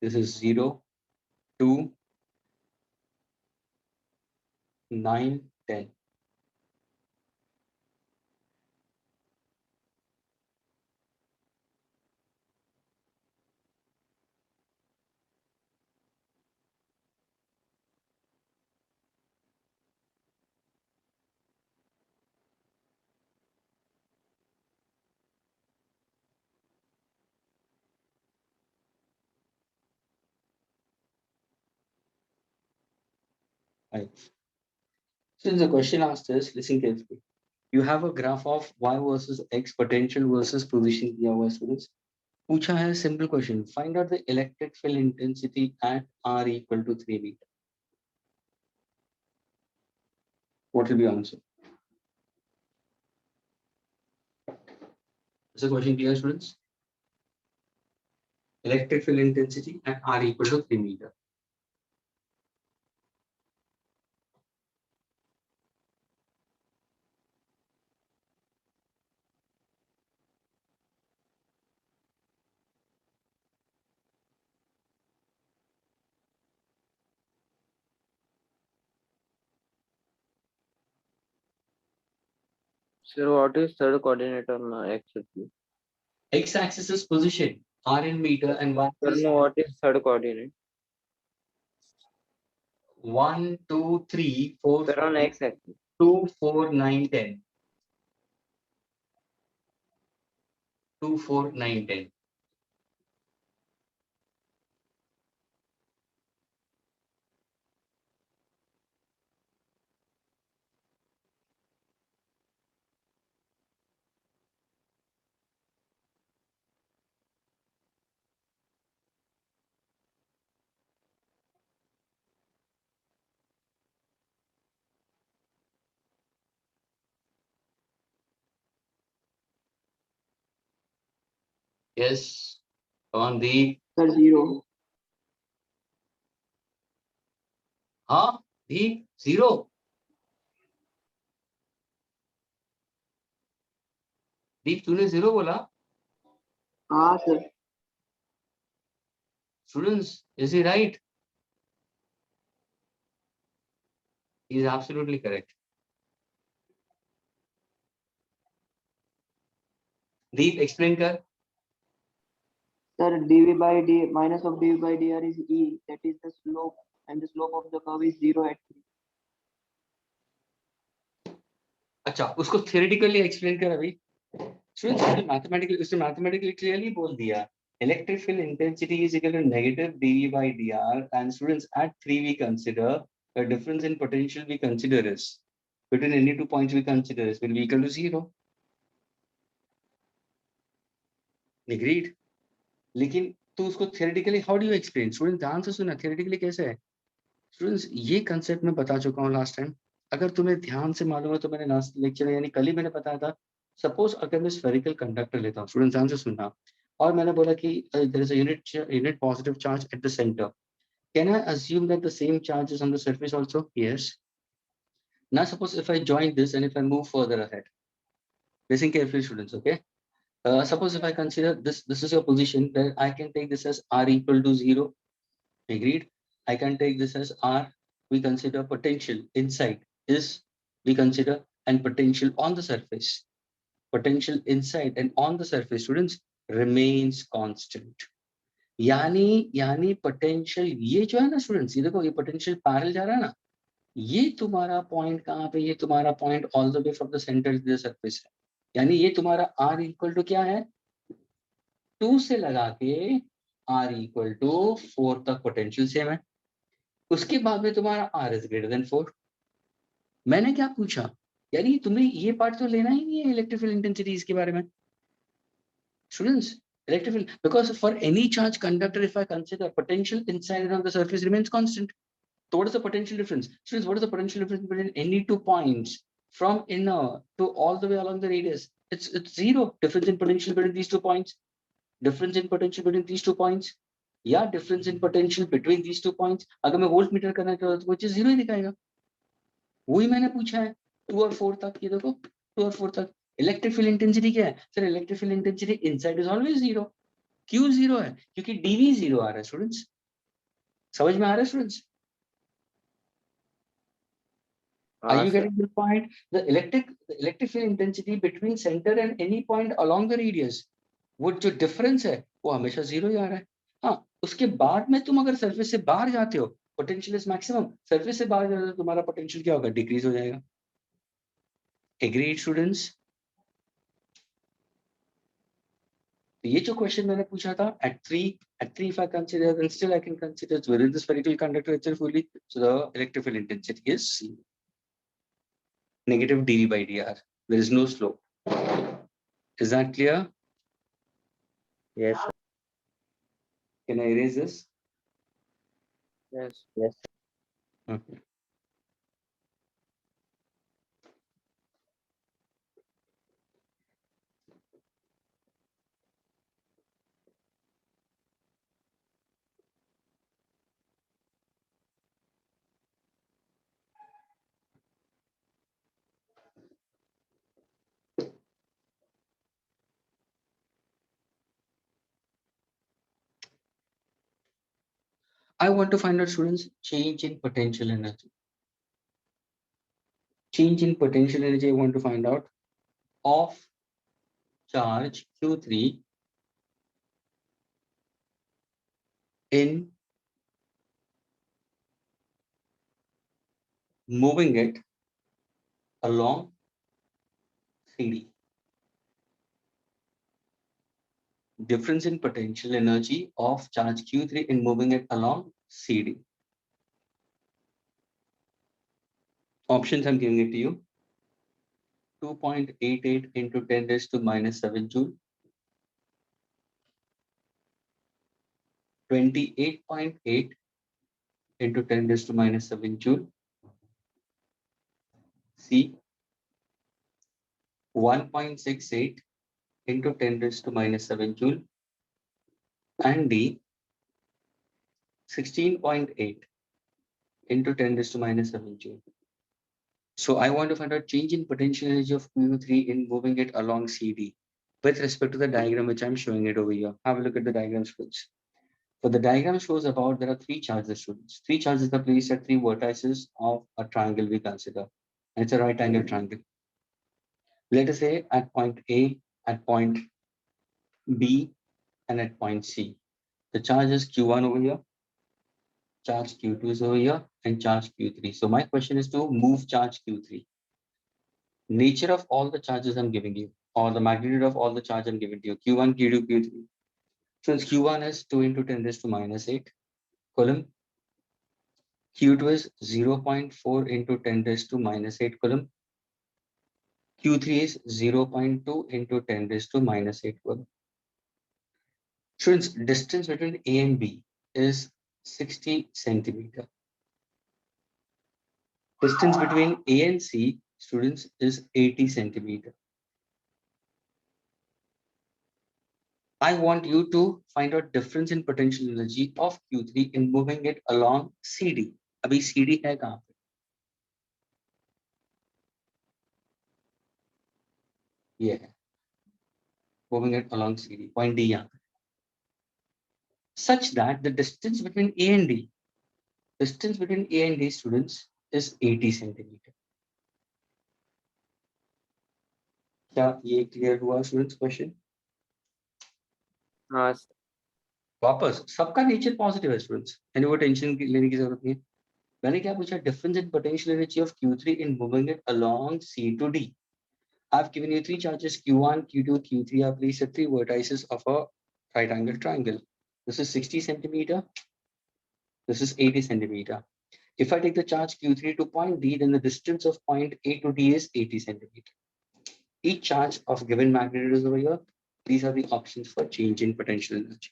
This is 0, 2, 9, 10. Right. Since the question asked is, listen carefully. You have a graph of Y versus X potential versus position दिया हुआ है students. पूछा है simple question. Find out the electric field intensity at R equal to 3 meter. What will be answer? Is the question clear, students? Electric field intensity at R equal to 3 meter. Sir, what is third coordinate on x-axis? X-axis is position, R in meter, and Y Sir, is no, what is third coordinate? 1, 2, 3, 4, Sir, on 5, x-axis. 2, 4, 9, 10. 2, 4, 9, 10. Yes. Come on, Deep. Sir, 0. हाँ, Deep, 0. Deep, तूने 0 बोला? हाँ, sir. Students, is he right? He is absolutely correct. Deep, explain कर. Sir, dv by d minus of dv by dr is e. That is the slope, and the slope of the curve is 0 at 3. अच्छा, उसको theoretically explain कर अभी. Students, mathematically clearly बोल दिया. Electric field intensity is equal to negative dV by dr, and students at 3 we consider the difference in potential we consider is between any 2 points we consider is will be equal to 0. Agreed. लेकिन तो उसको theoretically how do you explain? Students ध्यान से सुना, theoretically कैसे है? Students ये concept मैं बता चुका हूँ last time. अगर तुम्हें ध्यान से मालूम है तो मैंने लास्ट लेक्चर यानी कल ही मैंने बताया था. सपोज अगर मैं स्फेरिकल कंडक्टर लेता हूँ, स्टूडेंट ध्यान से सुनना, और मैंने बोला कि there is a unit positive charge at the centre. Can I assume that the same charge is on the surface also? Yes. Now suppose if I join this and if I move further ahead, listen carefully students, okay? Suppose if I consider this is your position, then I can take this as r equal to 0. Agreed. I can take this as r we consider potential inside is we consider and potential on the surface. Potential inside and on the surface, students, remains constant. यानी potential ये जो है ना students, ये देखो ये potential parallel जा रहा है ना, ये तुम्हारा पॉइंट कहाँ पे, ये तुम्हारा point all the way from the centre to the surface है, यानी ये तुम्हारा r इक्वल टू क्या है, 2 से लगा के r इक्वल टू 4 तक पोटेंशियल सेम है, उसके बाद में तुम्हारा r इज ग्रेटर देन 4। मैंने क्या पूछा, यानी तुम्हें ये पार्ट तो लेना ही नहीं है इलेक्ट्रिकल इंटेंसिटीज के बारे में students। Electrical, because for any charge conductor, if I consider potential inside and on the surface remains constant. So what is the potential difference? Students, what is the potential difference between any 2 points from inner to all the way along the radius? It's zero difference in potential between these 2 points. Difference in potential between these 2 points. Yeah, difference in potential between these 2 points. अगर मैं voltmeter connect करूँ तो वो चीज 0 ही दिखाएगा। वही मैंने पूछा है 2 और 4 तक, ये देखो 2 और 4 तक। इलेक्ट्रिक फील्ड इंटेंसिटी क्या है sir? Electric field intensity inside is always 0। क्यों 0 है? क्योंकि डीवी 0 आ रहा है स्टूडेंट्स। समझ में आ रहा है students? Are you getting the point? The electric field intensity between center and any point along the radius, वो जो difference है वो हमेशा 0 ही आ रहा है। हाँ, उसके बाद में तुम अगर surface से बाहर जाते हो, potential is maximum, surface से बाहर जाते हो तो तुम्हारा potential क्या होगा? Decrease हो जाएगा। Agreed students? तो ये जो क्वेश्चन मैंने पूछा था at 3 if I consider, then still I can consider it's within the spherical conductor itself fully, so the electric field intensity is negative dV by dr. There is no slope. Is that clear? Yes, sir. Can I erase this? Yes. Yes. Okay. I want to find out, students, change in potential energy. Change in potential energy I want to find out of charge Q3 in moving it along CD. Difference in potential energy of charge Q3 in moving it along CD. Options I'm giving it to you. 2.88 into 10 raised to minus 7 joule. 28.8 into 10 raised to minus 7 joule. C. 1.68 into 10 raised to minus 7 joule. And D. 16.8 into 10 raised to minus 7 joule. So I want to find out change in potential energy of Q3 in moving it along CD with respect to the diagram which I'm showing it over here. Have a look at the diagram, students. So the diagram shows about there are 3 charges, students. 3 charges are placed at 3 vertices of a triangle we consider. And it's a right angle triangle. Let us say at point A, at point B, and at point C. The charge is Q1 over here, charge Q2 is over here, and charge Q3. So my question is to move charge Q3. Nature of all the charges I'm giving you, or the magnitude of all the charge I'm giving to you, Q1, Q2, Q3. Since Q1 is 2 into 10 raised to minus 8 coulomb, Q2 is 0.4 into 10 raised to minus 8 coulomb, Q3 is 0.2 into 10 raised to minus 8 coulomb. Students, distance between A and B is 60 centimeter. Distance between A and C, students, is 80 centimeter. I want you to find out difference in potential energy of Q3 in moving it along CD. अभी CD है कहाँ पे? ये है. Moving it along CD. Point D यहाँ पे. Such that the distance between A and D Distance between A and D students is 80 centimeter. क्या ये क्लियर हुआ स्टूडेंट्स क्वेश्चन? हाँ sir. वापस सबका नेचर पॉजिटिव है स्टूडेंट्स, यानी वो टेंशन लेने की जरूरत नहीं है। मैंने क्या पूछा? Difference in potential energy of Q3 in moving it along C to D. I've given you three charges Q1, Q2, Q3 are placed at three vertices of a right angle triangle. This is 60 centimeter. This is 80 centimeter. If I take the charge Q3 to point D, then the distance of point A to D is 80 centimeter. Each charge of given magnitude is over here. These are the options for change in potential energy.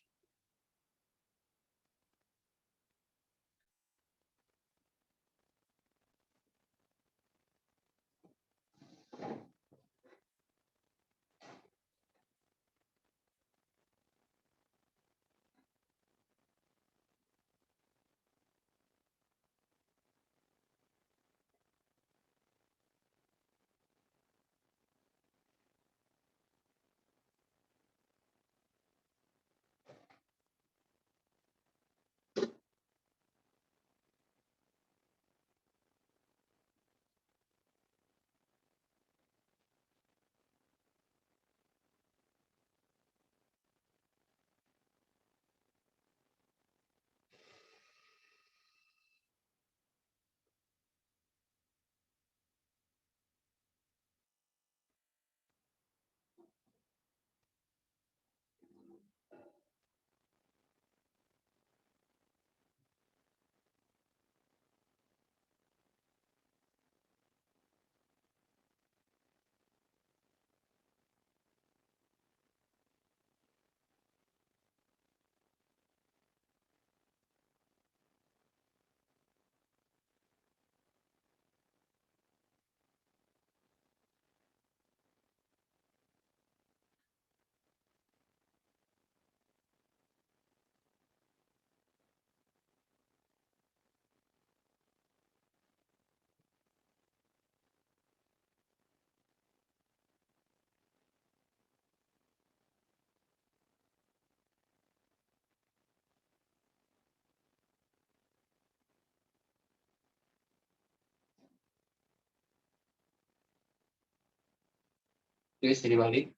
Yes, anybody?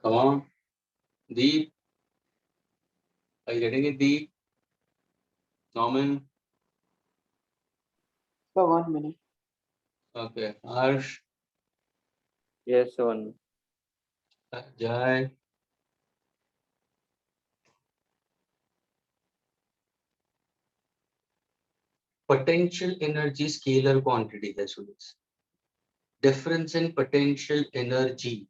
Come on, Deep. Are you getting it, Deep? Norman? So 1 minute. Okay. Harsh? Yes, one. Jai? Potential energy scalar quantity है students. Difference in potential energy.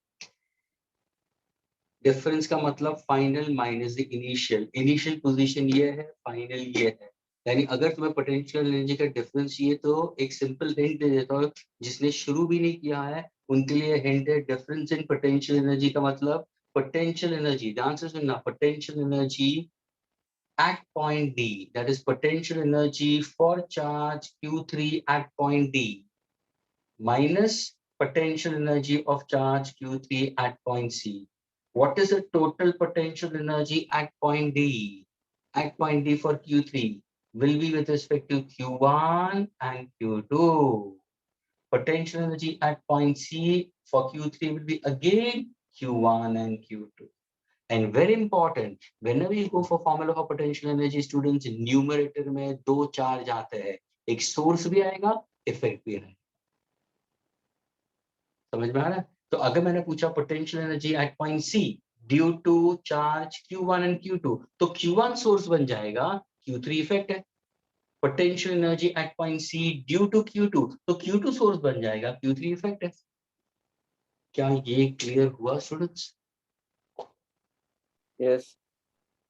Difference का मतलब final minus the initial, initial position ये है, final ये है। यानी अगर तुम्हें पोटेंशियल एनर्जी का डिफरेंस चाहिए तो एक सिंपल हिंट दे देता हूँ, जिसने शुरू भी नहीं किया है उनके लिए हिंट है। डिफरेंस इन पोटेंशियल एनर्जी का मतलब पोटेंशियल एनर्जी, ध्यान से सुनना, potential energy at point D, that is potential energy for charge Q3 at point D minus potential energy of charge Q3 at point C. What is the total potential energy at point D? At point D for Q3 will be with respect to Q1 and Q2. Potential energy at point C for Q3 will be again Q1 and Q2. And very important, whenever you go for formula for potential energy, students, numerator में दो charge आते हैं, एक source भी आएगा, effect भी आएगा। समझ में आ रहा है? तो अगर मैंने पूछा potential energy at point C due to charge Q1 and Q2, तो Q1 सोर्स बन जाएगा, Q3 इफेक्ट है। Potential energy at point C due to Q2, तो Q2 सोर्स बन जाएगा, Q3 इफेक्ट है। क्या ये क्लियर हुआ स्टूडेंट्स? Yes.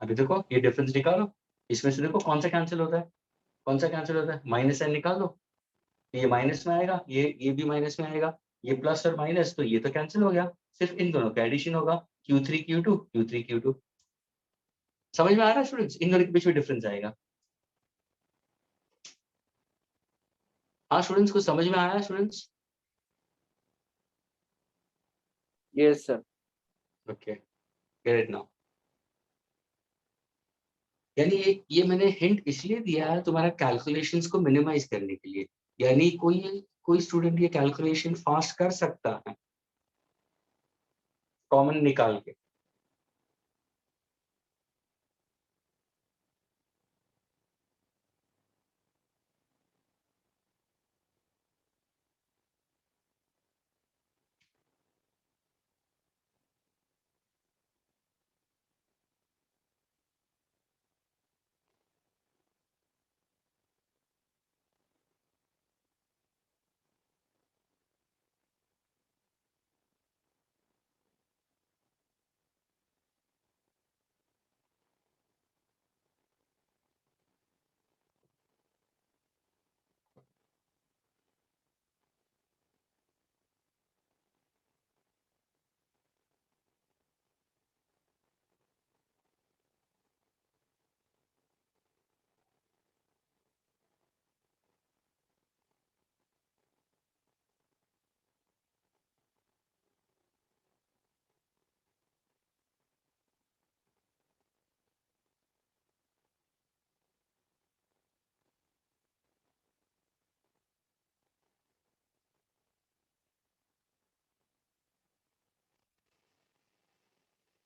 अभी देखो ये डिफरेंस निकालो, इसमें से देखो कौन सा कैंसिल होता है, कौन सा कैंसिल होता है, माइनस एन निकाल दो, ये माइनस में आएगा, ये भी माइनस में आएगा, ये प्लस और माइनस, तो ये तो कैंसिल हो गया, सिर्फ इन दोनों का एडिशन होगा, Q3 Q2 Q3 Q2। समझ में आ रहा है स्टूडेंट्स? इन दोनों के बीच में डिफरेंस आएगा। हाँ स्टूडेंट्स को समझ में आया students? Yes, sir. Okay, get it now. यानी ये मैंने हिंट इसलिए दिया है तुम्हारा कैलकुलेशंस को मिनिमाइज करने के लिए, यानी कोई स्टूडेंट ये कैलकुलेशन फास्ट कर सकता है कॉमन निकाल के।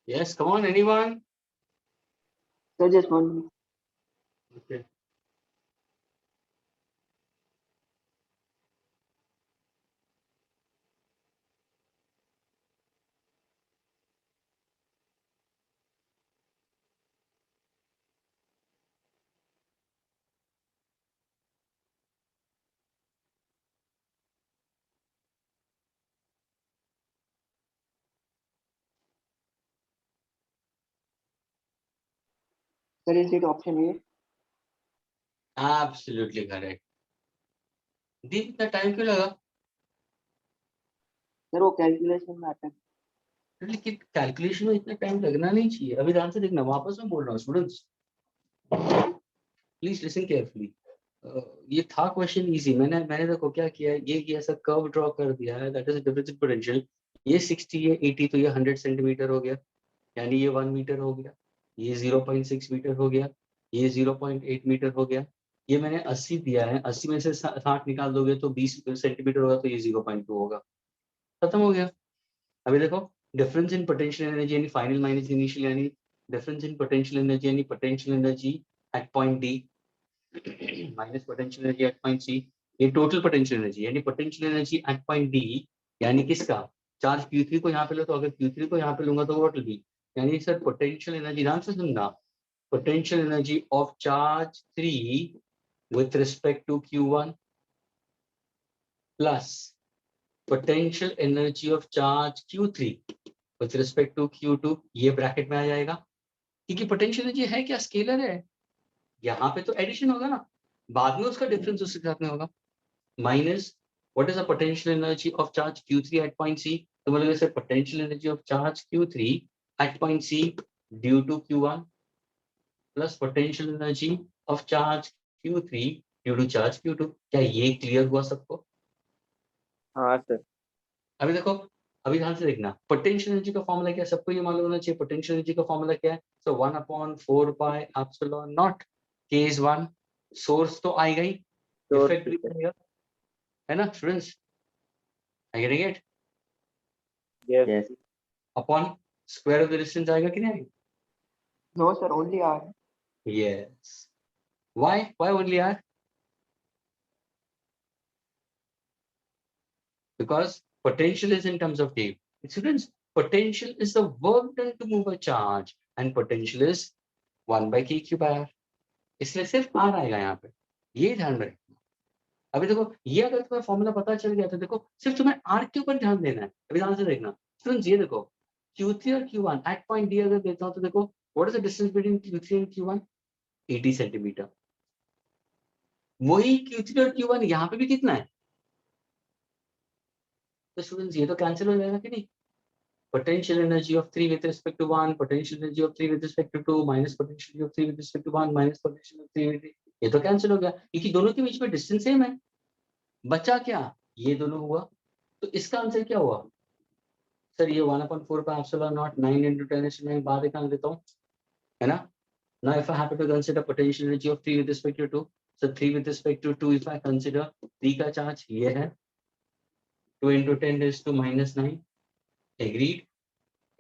Yes, come on anyone? Sir, just 1 minute. Okay, Sir, is it option A? Absolutely correct. Deep इतना टाइम क्यों लगा? सर वो कैलकुलेशन में अटक। लेकिन कैलकुलेशन में इतना टाइम लगना नहीं चाहिए। अभी ध्यान से देखना, वापस मैं बोल रहा हूँ स्टूडेंट्स, प्लीज लिसन केयरफुली। ये था क्वेश्चन इजी, मैंने देखो क्या किया, ये ऐसा कर्व ड्रॉ कर दिया है, that is difference in potential. ये 60 ये 80, तो ये 100 सेंटीमीटर हो गया, यानी ये 1 मीटर हो गया, ये 0.6 मीटर हो गया, ये 0.8 मीटर हो गया। ये मैंने 80 दिया है, 80 में से 60 निकाल दोगे तो 20 सेंटीमीटर होगा, तो ये 0.2 होगा, खत्म हो गया। अभी देखो, डिफरेंस इन पोटेंशियल एनर्जी यानी फाइनल माइनस इनिशियल, यानी डिफरेंस इन पोटेंशियल एनर्जी यानी potential energy at point D minus potential energy at point C, ये टोटल पोटेंशियल एनर्जी यानी potential energy at point D, यानी किसका, चार्ज Q3 को यहाँ पे लो, तो अगर Q3 को यहाँ पे लूंगा तो व्हाट विल बी, यानी सर पोटेंशियल एनर्जी, ध्यान से सुनना, potential energy of charge 3 with respect to Q1 plus potential energy of charge Q3 with respect to Q2, ये ब्रैकेट में आ जाएगा, क्योंकि पोटेंशियल एनर्जी है क्या, स्केलर है, यहाँ पे तो एडिशन होगा ना, बाद में उसका डिफरेंस उसके साथ में होगा, minus what is the potential energy of charge Q3 at point C, तो मतलब जैसे potential energy of charge Q3 at point C due to Q1 plus potential energy of charge Q3 due to charge Q2। क्या ये clear हुआ सबको? हाँ sir. अभी देखो, अभी ध्यान से देखना, पोटेंशियल एनर्जी का फॉर्मूला क्या है, सबको ये मालूम होना चाहिए, पोटेंशियल एनर्जी का फॉर्मूला क्या है, so 1/4 pi epsilon naught K is 1, source तो आएगा ही, Source इफेक्ट भी is- आएगा, है ना students, I getting it, Yes. Yes. Upon square of the distance आएगा कि नहीं आएगा? No, sir, only R. Yes, why only R? Because Potential is in terms of dV. Students, potential is the work done to move a charge and potential is 1 by k cube r. इसलिए सिर्फ r आएगा यहाँ पे, ये ध्यान में रखना। अभी देखो, ये अगर तुम्हें फॉर्मूला पता चल गया तो देखो सिर्फ तुम्हें r के ऊपर ध्यान देना है। अभी ध्यान से देखना स्टूडेंट्स, ये देखो Q3 और Q1 एट पॉइंट डी अगर देता हूँ तो देखो what is the distance between Q3 and Q1? 80 centimetre. वही Q3 और Q1 यहाँ पे भी कितना है? तो स्टूडेंट्स ये तो कैंसिल हो जाएगा कि नहीं? Potential energy of 3 with respect to 1, potential energy of 3 with respect to 2, minus potential energy of 3 with respect to 1, minus potential of 3 with ये तो कैंसिल हो गया क्योंकि दोनों के बीच में डिस्टेंस सेम है। बचा क्या? ये दोनों हुआ। तो इसका आंसर क्या हुआ? सर ये 1/4 का एप्सिलॉन नॉट 9 into 10 मैं बाहर निकाल देता हूँ, है ना? Now if I happen to consider potential energy of 3 with respect to 2, so 3 with respect to 2 if I consider 3 का चार्ज ये है 2 into 10 raised to minus 9, agreed,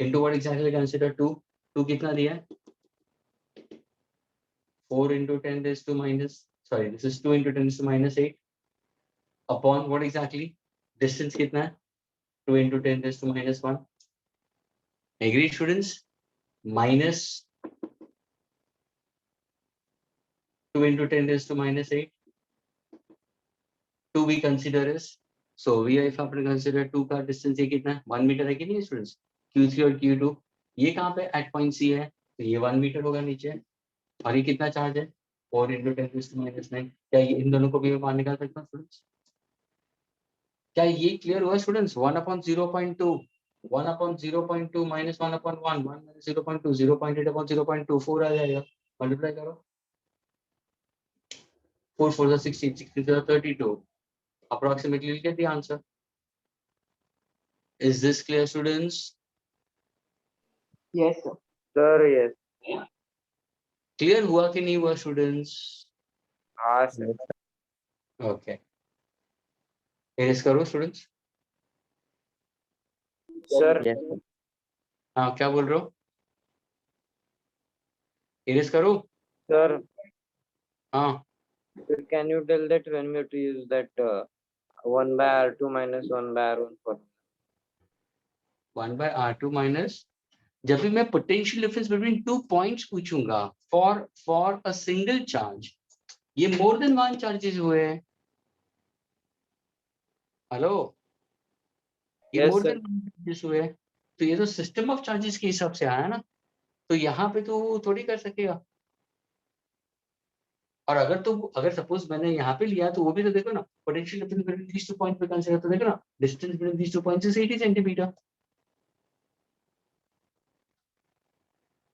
into what exactly consider 2 कितना दिया है? 4 into 10 raised to minus, sorry, this is 2 into 10 raised to minus 8 upon what exactly? Distance कितना है? 2 into 10 raised to minus 1. Agreed students? Minus 2 into 10 raised to minus 8. 2 we consider is, so we if आपने consider 2 का distance ये कितना है? 1 meter है कि नहीं students? Q3 और Q2 ये कहाँ पे at point C है, तो ये 1 meter होगा नीचे, और ये कितना चार्ज है? 4 into 10 raised to minus 9. क्या ये इन दोनों को भी मैं बाहर निकाल सकता हूँ स्टूडेंट्स? क्या ये क्लियर हुआ स्टूडेंट्स? 1/0.2, 1/0.2 minus 1/1, 1 minus 0.2, 0.8/0.2, 4 आ जाएगा, मल्टीप्लाई करो, 4 4 are 16, 16 are 32, approximately you'll get the answer. Is this clear students? Yes, sir. Sir, yes. Clear हुआ कि नहीं हुआ students? हाँ sir. Okay, erase करो students. Sir, Yes, sir. हाँ क्या बोल रहे हो? erase करो? sir, हाँ sir, can you tell that when we have to use that 1 by R2 minus 1 by R1 for 1 by R2 minus, जब भी मैं potential difference between two points पूछूंगा फॉर अ सिंगल चार्ज, ये more than one charges हुए हैं। Hello, ये Yes, मोर sir. Then one charges हुए हैं, तो ये तो सिस्टम ऑफ चार्जेस के हिसाब से आया ना, तो यहाँ पे तो थोड़ी कर सकेगा। और अगर सपोज मैंने यहाँ पे लिया तो वो भी तो देखो ना, potential difference between these two points पे कंसीडर, तो देखो ना distance between these two points is 80 centimetre.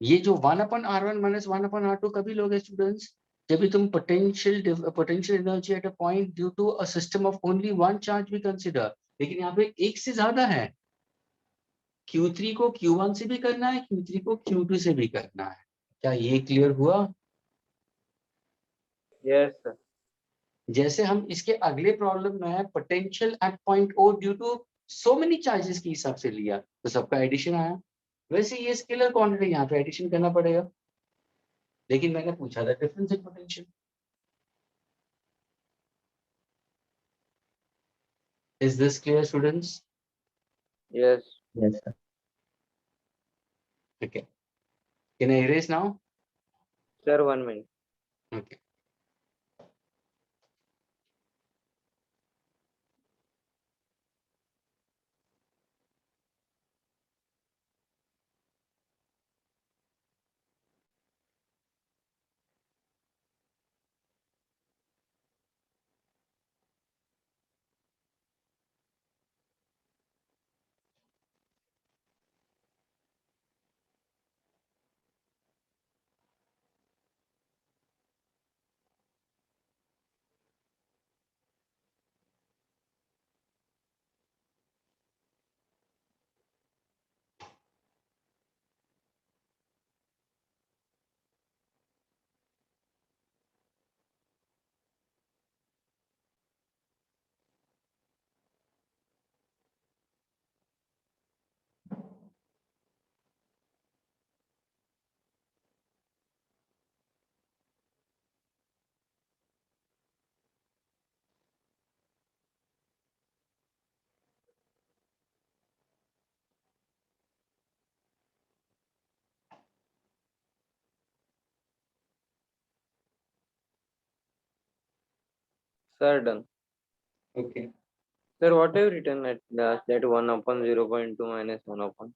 ये जो 1/R1 minus 1/R2 कभी लोगे स्टूडेंट्स? जब भी तुम potential energy at a point due to a system of only one charge भी consider, लेकिन यहाँ पे एक से ज्यादा है, Q3 को Q1 से भी करना है, Q3 को Q2 से भी करना है। क्या ये क्लियर हुआ? Yes, sir. जैसे हम इसके अगले प्रॉब्लम में potential at point O due to so many charges के हिसाब से लिया तो सबका एडिशन आया, वैसे ये स्केलर क्वांटिटी यहाँ पे एडिशन करना पड़ेगा, लेकिन मैंने पूछा था difference in potential. Is this clear students? Yes. Yes, sir. Okay, can I erase now? Sir, 1 minute. Okay. Sir, done. Okay. Sir, what have you written at last? That 1 upon 0.2 minus 1 upon.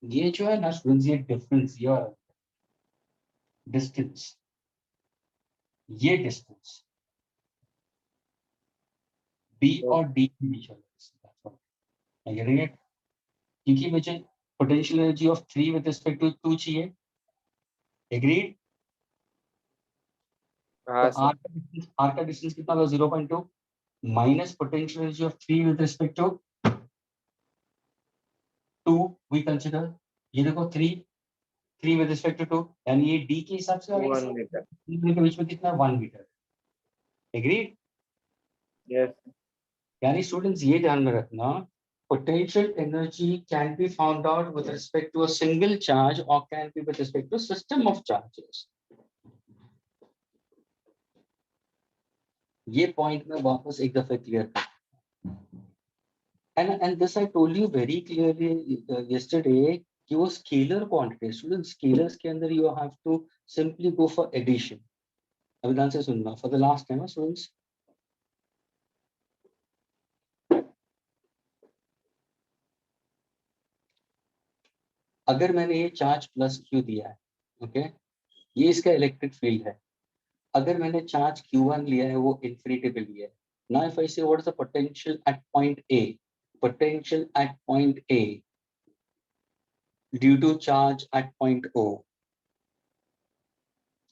ये जो है ना students, ये difference, ये distance, ये distance B और D के बीच वाला डिस्टेंस, क्योंकि मुझे potential energy of 3 with respect to 2 चाहिए। एग्रीड? हाँ तो आर का डिस्टेंस कितना होगा? 0.2 minus potential energy of 3 with respect to 2 we consider. ये देखो 3 विद रिस्पेक्ट टू 2, यानी ये डी के हिसाब से 1 meter. के बीच में कितना? 1 मीटर। एग्रीड? Yes. यानी स्टूडेंट्स ये ध्यान में रखना, potential energy can be found out with respect to a single charge or can be with respect to a system of charges. ये पॉइंट में वापस एक दफे क्लियर कर, and this I told you very clearly yesterday कि वो scalar quantity, students scalars के अंदर you have to simply go for addition। अभी ध्यान से सुनना for the last time students. अगर मैंने ये चार्ज प्लस क्यू दिया है, ओके, ये इसका इलेक्ट्रिक फील्ड है। अगर मैंने चार्ज Q1 लिया है, वो इंफिनिटी पे लिया है। Now if I say what is the potential at point A, potential at point A due to charge at point O,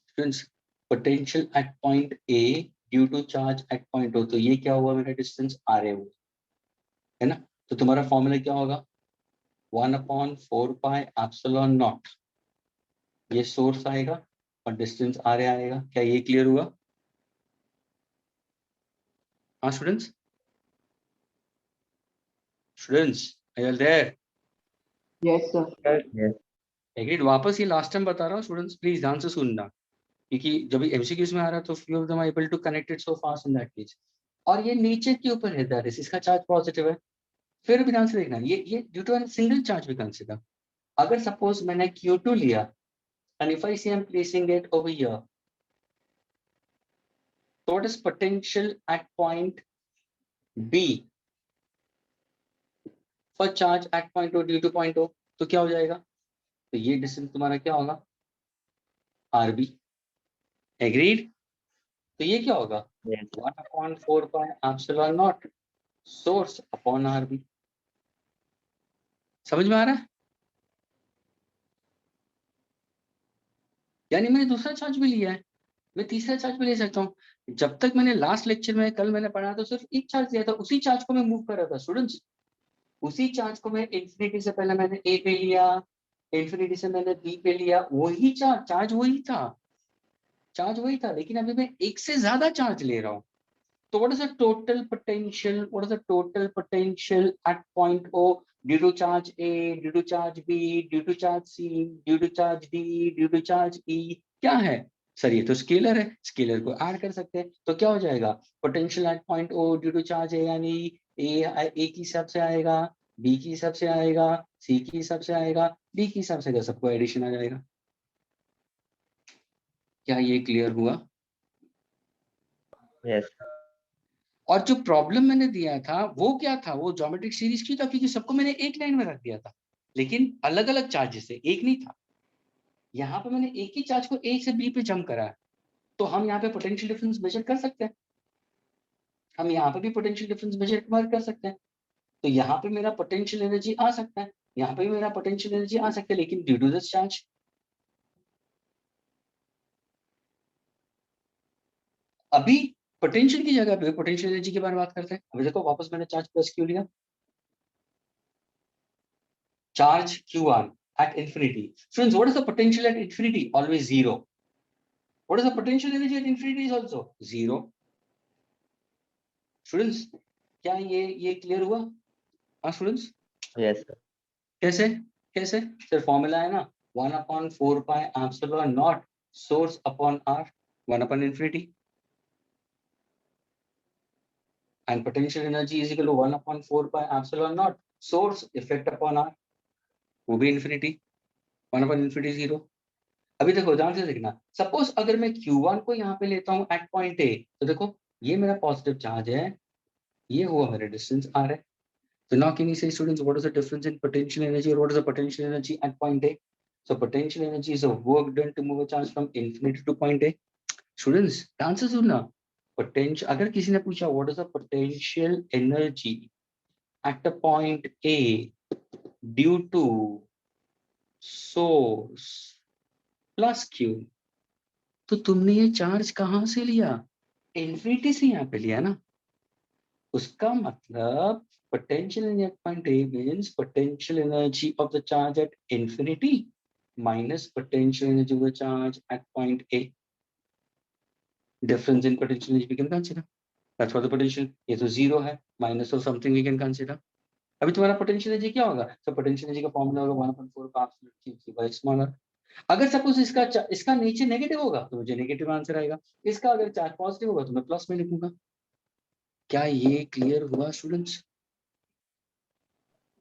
students, potential at point A due to charge at point O, तो ये क्या हुआ? मेरा distance RA हुआ, है ना? तो तुम्हारा फॉर्मूला क्या होगा? 1/4 पाई एप्सिलॉन नॉट, ये सोर्स आएगा और डिस्टेंस RA आएगा। क्या ये क्लियर हुआ? हाँ students, are you all there? Yes, sir. Agreed? वापस ये लास्ट टाइम बता रहा हूँ स्टूडेंट्स, प्लीज ध्यान से सुनना, क्योंकि जब एमसीक्यूज में आ रहा है तो few of them are able to connect it so fast in that case. और ये नेचर के ऊपर है, दैट इज इसका चार्ज पॉजिटिव है। फिर भी ध्यान से देखना, ये ड्यू टू सिंगल चार्ज भी कंसीडर। अगर सपोज मैंने Q2 लिया and if I say I'm placing it over here, so what is potential at point B for charge at point O due to point O? तो क्या हो जाएगा? तो ये डिस्टेंस तुम्हारा क्या होगा? RB। एग्रीड? तो ये क्या होगा? Yes. 1/4 pi epsilon not source upon RB। समझ में आ रहा है? यानी मैंने दूसरा चार्ज भी लिया है, मैं तीसरा चार्ज भी ले सकता हूँ। जब तक मैंने लास्ट लेक्चर में कल मैंने पढ़ा तो सिर्फ एक चार्ज लिया था, उसी चार्ज को मैं मूव कर रहा था स्टूडेंट्स। उसी चार्ज को मैं इंफिनिटी से पहले मैंने ए पे लिया, इंफिनिटी से मैंने बी पे लिया, वही चार्ज वही था, लेकिन अभी मैं एक से ज्यादा चार्ज ले रहा हूँ। तो what is the total potential? What is the total potential at point O due to charge A, due to charge B, due to charge C, due to charge D, due to charge E? क्या है sir? ये तो scalar है, scalar को add कर सकते हैं। तो क्या हो जाएगा? Potential at point O due to charge A, यानी A की हिसाब से आएगा, B की हिसाब से आएगा, C की हिसाब से आएगा, D की हिसाब से आएगा, सबको एडिशन आ जाएगा। क्या ये क्लियर हुआ? Yes. और जो प्रॉब्लम मैंने दिया था वो क्या था? वो ज्योमेट्रिक सीरीज की था, क्योंकि सबको मैंने एक लाइन में रख दिया था, लेकिन अलग अलग चार्जेस से, एक नहीं था। यहाँ पे मैंने एक ही चार्ज को ए से बी पे जंप करा है, तो हम यहाँ पे पोटेंशियल डिफरेंस मेजर कर सकते हैं। हम यहाँ पे भी पोटेंशियल डिफरेंस मेजर कर सकते हैं। तो यहाँ पे मेरा पोटेंशियल एनर्जी आ सकता है, यहाँ पे भी मेरा पोटेंशियल एनर्जी आ सकता है, लेकिन ड्यू टू दिस चार्ज। अभी पोटेंशियल की जगह पे पोटेंशियल एनर्जी के बारे में बात करते हैं। अभी देखो वापस मैंने चार्ज प्लस क्यू लिया, charge Q1 at infinity. Friends, what is the potential at infinity? Always zero. What is the potential energy at infinity? Is also zero. Students, क्या ये क्लियर हुआ? हाँ स्टूडेंट्स? Yes, sir. कैसे sir? Formula है ना, 1/4 pi epsilon not source upon R, 1 upon infinity, and potential energy is equal to 1/4 pi epsilon naught source effect upon R, वो भी infinity, 1 upon infinity 0। अभी देखो ध्यान से देखना, सपोज अगर मैं Q1 को यहाँ पे लेता हूँ एट पॉइंट ए, तो देखो ये मेरा पॉजिटिव चार्ज है, ये हुआ मेरा डिस्टेंस r है. So now can you say, students, what is the difference in potential energy, or what is the potential energy at point A? So potential energy is the work done to move a charge from infinity to point A. Students, answer सुनना. Potential, अगर किसी ने पूछा what is the potential energy at the point A due to source plus Q, तो तुमने ये charge कहाँ से लिया? इन्फिनिटी से यहाँ पे लिया ना. उसका मतलब potential energy at point A means potential energy of the charge at infinity minus potential energy of the charge at point A. Difference in potential energy we can consider. That's what the potential. ये तो zero है, minus of something we can consider. अभी तुम्हारा potential energy क्या होगा? So potential energy का formula होगा 1/4 का absolute Q3 by smaller. अगर सपोज इसका नीचे नेगेटिव होगा तो मुझे नेगेटिव आंसर आएगा. इसका अगर चार्ज पॉजिटिव होगा तो मैं प्लस में लिखूंगा. क्या ये क्लियर हुआ स्टूडेंट्स?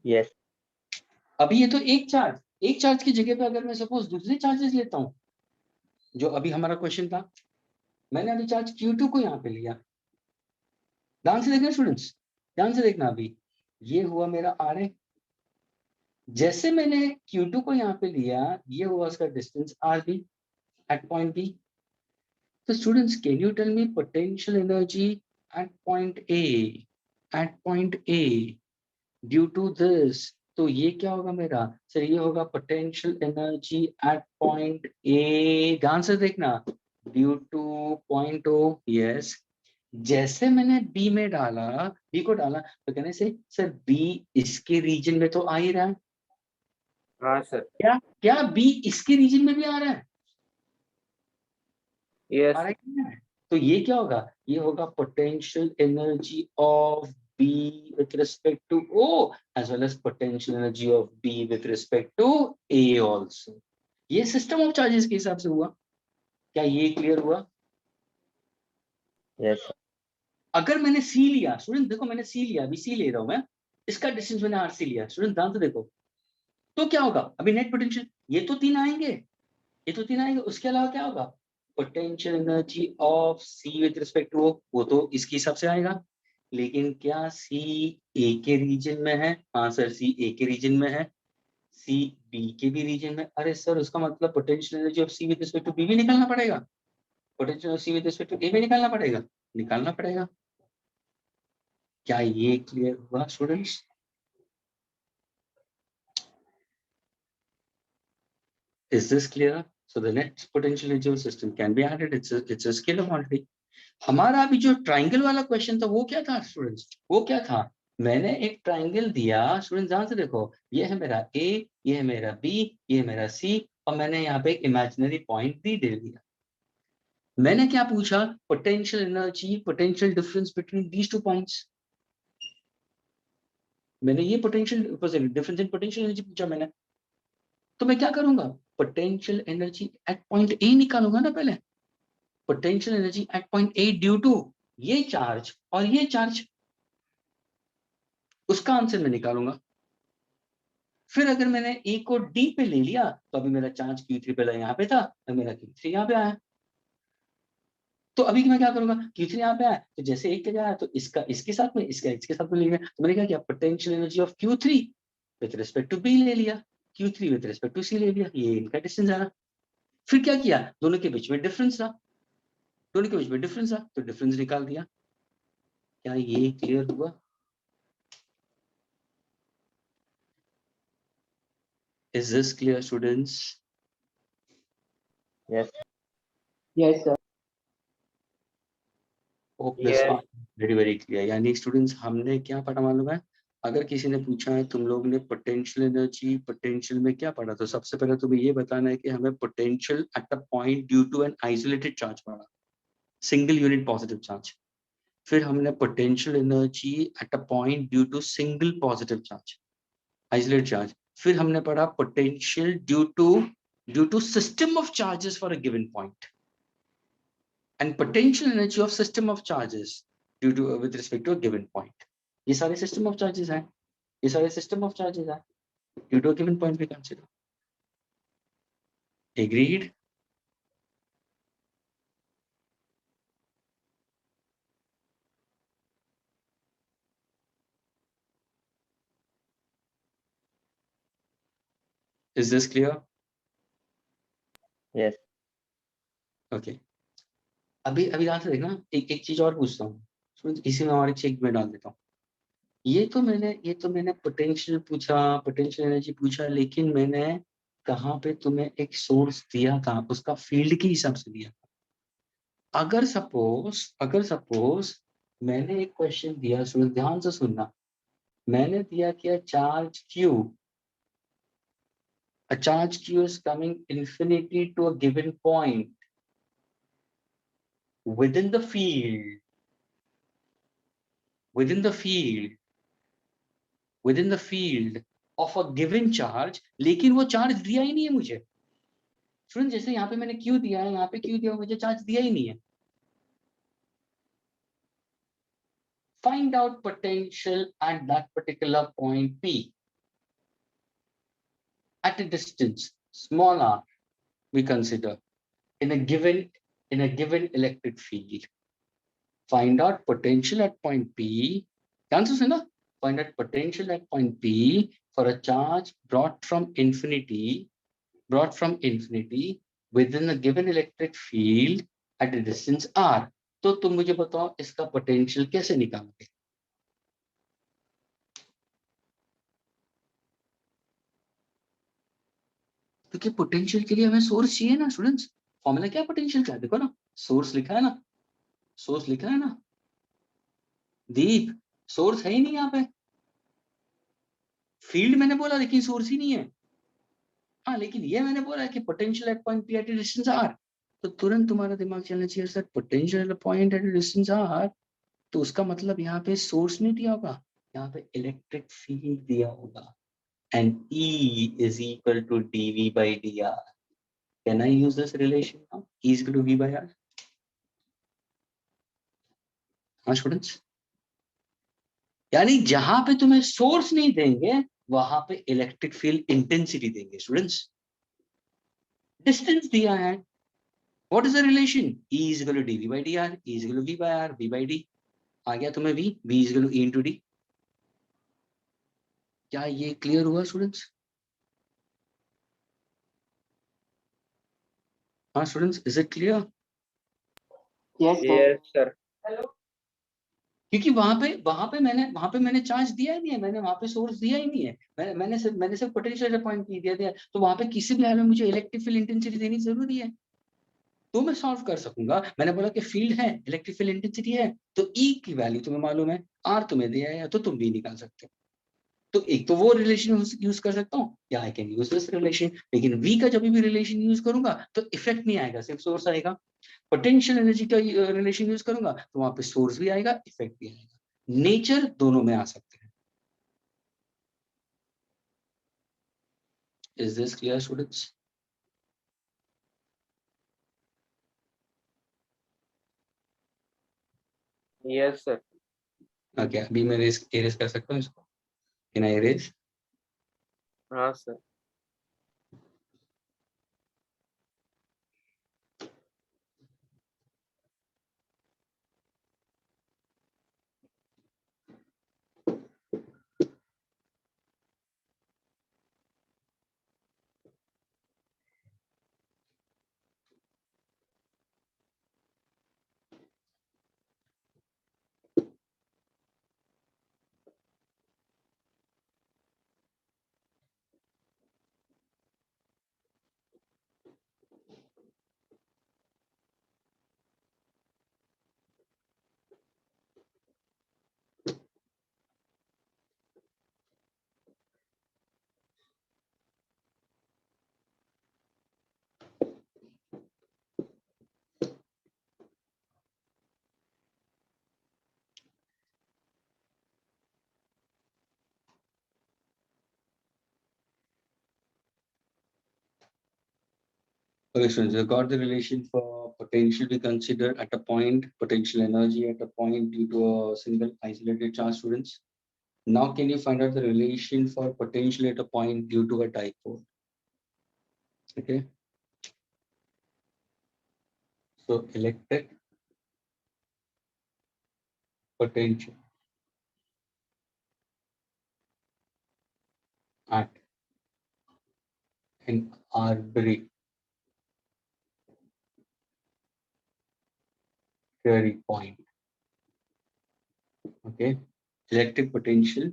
Yes. अभी ये तो एक चार्ज की जगह पे अगर मैं सपोज दूसरे चार्जेस लेता हूं, जो अभी हमारा क्वेश्चन था, मैंने अभी चार्ज Q2 को यहाँ पे लिया. ध्यान से देखना स्टूडेंट्स, ध्यान से देखना. अभी ये हुआ मेरा RA. जैसे मैंने Q2 को यहाँ पे लिया, ये हुआ उसका distance RB at point B. तो students, can you tell me potential energy at point A due to this? तो ये क्या होगा मेरा सर? ये होगा potential energy at point A. ध्यान से देखना, due to point O. Yes, जैसे मैंने B में डाला, B को डाला, तो कहने से सर B इसके रीजन में तो आ ही रहा है. हाँ सर. क्या B इसके रीजन में भी आ रहा है? यस. आ रहा है कि नहीं? तो ये क्या होगा? ये होगा potential energy of B with respect to O as well as potential energy of B with respect to A also. ये सिस्टम ऑफ चार्जेस के हिसाब से हुआ. क्या ये क्लियर हुआ? Yes. अगर मैंने C लिया, स्टूडेंट देखो मैंने C लिया, अभी C ले रहा हूं मैं, इसका डिस्टेंस मैंने RC लिया. स्टूडेंट ध्यान से देखो, तो क्या होगा? अभी नेट पोटेंशियल ये तो तीन आएंगे, उसके अलावा क्या होगा? Potential energy of C with respect to वो तो इसके हिसाब से आएगा. लेकिन क्या C A के रीजन में है? हाँ सर, C A के रीजन में है, C B के भी रीजन में. अरे सर, उसका मतलब potential energy of C with respect to B भी निकालना पड़ेगा, potential of C with respect to A भी निकालना पड़ेगा. क्या ये क्लियर हुआ students? Is this clear? So the net potential energy of the system can be added. It's a scalar quantity. हमारा अभी जो ट्राइंगल वाला क्वेश्चन था वो क्या था स्टूडेंट्स? वो क्या था? मैंने एक ट्राइंगल दिया. स्टूडेंट्स ध्यान से देखो, ये है मेरा A, ये है मेरा B, ये है मेरा C, और मैंने यहाँ पे एक इमेजिनरी पॉइंट D दे दिया. मैंने क्या पूछा? Potential energy, potential difference between these two points. मैंने ये potential difference in potential energy पूछा मैंने. तो मैं क्या करूंगा? Potential energy at point A निकालूंगा ना पहले. Potential energy at point A due to ये चार्ज और ये चार्ज, उसका आंसर मैं निकालूंगा. फिर अगर मैंने A को D पे ले लिया, तो अभी मेरा चार्ज Q3 पहले यहाँ पे था, और मेरा Q3 यहाँ पे आया. तो अभी मैं क्या करूंगा? Q3 यहाँ पे आया, तो जैसे एक जगह आया तो इसका इसके साथ में, इसका इसके साथ में ले लिया. तो मैंने क्या किया? Potential energy of Q3 with respect to B ले लिया, Q3 with respect to C ले लिया. ये इनका डिस्टेंस आया. फिर क्या किया? दोनों के बीच में डिफरेंस था, तो डिफरेंस निकाल दिया. क्या ये क्लियर हुआ? Is this clear, students? Yes. Yes, sir. Hope this Yes. was very clear. यानी स्टूडेंट्स, हमने क्या पढ़ा मालूम है? अगर किसी ने पूछा है तुम लोग ने पोटेंशियल एनर्जी, पोटेंशियल में क्या पढ़ा, तो सबसे पहले तुम्हें ये बताना है कि हमें potential at a point due to an isolated charge पढ़ा, सिंगल यूनिट पॉजिटिव चार्ज. फिर हमने potential energy at a point due to single positive charge, isolated charge. फिर हमने पढ़ा potential due to system of charges for a given point, and potential energy of system of charges due to with respect to a given point. ये सारे system of charges हैं, due to a given point we consider. Agreed? Is this clear? Yes. Okay. अभी अभी ध्यान से देखना, एक चीज और पूछता हूँ, इसी में और एक चेक में डाल देता हूँ। ये तो मैंने पोटेंशियल पूछा, पोटेंशियल एनर्जी पूछा, लेकिन मैंने कहाँ पे तुम्हें एक सोर्स दिया था, उसका फील्ड के हिसाब से दिया था। अगर सपोज मैंने एक क्वेश्चन दिया, सुन ध्यान से सुनना, मैंने दिया क्या, charge Q, a charge Q is coming infinity to a given point within the field, within the field, within the field of a given charge, लेकिन वो चार्ज दिया ही नहीं है मुझे। सुन, जैसे यहाँ पे मैंने Q दिया है, यहाँ पे Q दिया, मुझे चार्ज दिया ही नहीं है। Find out potential at that particular point P at a distance small r, we consider, in a given electric field. Find out potential at point P. ध्यान से सुना, find out potential at point P for a charge brought from infinity within a given electric field at a distance r. तो तुम मुझे बताओ इसका potential कैसे निकालोगे? क्योंकि पोटेंशियल के लिए हमें सोर्स चाहिए ना स्टूडेंट्स। फॉर्मूला क्या पोटेंशियल का, देखो ना, सोर्स लिखा है ना, सोर्स लिखा है ना। दीप, सोर्स है ही नहीं यहाँ पे, फील्ड मैंने बोला लेकिन सोर्स ही नहीं है। हाँ, लेकिन ये मैंने बोला है कि potential at point P at distance R, तो तुरंत तुम्हारा दिमाग चलना चाहिए sir potential at point at distance R, तो उसका मतलब यहाँ पे सोर्स नहीं दिया होगा, यहाँ पे इलेक्ट्रिक फील्ड दिया होगा, and E is equal to dV by dr. Can I use this relation now? E is equal to V by R. हाँ स्टूडेंट्स, यानी जहां पे तुम्हें सोर्स नहीं देंगे वहां पे इलेक्ट्रिक फील्ड इंटेंसिटी देंगे स्टूडेंट्स। डिस्टेंस दिया है, what is the relation, E is equal to dV by dr, E is equal to V by R, V by D। आ गया तुम्हें V, V is equal to E into D। क्या ये clear हुआ students? हाँ students, is it clear? Yes, sir. Yes, sir. क्योंकि वहां पे मैंने चार्ज दिया ही नहीं है, मैंने वहां पे सोर्स दिया ही नहीं है, मैंने सिर्फ पोटेंशियल पॉइंट दिया दिया, तो वहां पे किसी भी हाल में मुझे इलेक्ट्रिक फील्ड इंटेंसिटी देनी जरूरी है, तो मैं सॉल्व कर सकूंगा। मैंने बोला कि फील्ड है, इलेक्ट्रिक फील्ड इंटेंसिटी है, तो ई की वैल्यू तुम्हें मालूम है, आर तुम्हें दिया है, तो तुम भी निकाल सकते हो। तो एक तो वो रिलेशन यूज कर सकता हूँ, या I can use this relation, लेकिन वी का जब भी रिलेशन यूज करूंगा तो इफेक्ट नहीं आएगा, सिर्फ सोर्स आएगा। पोटेंशियल एनर्जी का रिलेशन यूज करूंगा तो वहां पे सोर्स भी आएगा, इफेक्ट भी आएगा, नेचर दोनों में आ सकते हैं। Is this clear students? Yes, sir. Okay, अभी मैं एरेज कर सकता हूँ इसको, कैन आई एरेज? हाँ sir. Okay, students, you got the relation for potential to consider at a point, potential energy at a point due to a single isolated charge, students. Now, can you find out the relation for potential at a point due to a dipole? Okay. So, electric potential at an arbitrary point. Okay, electric potential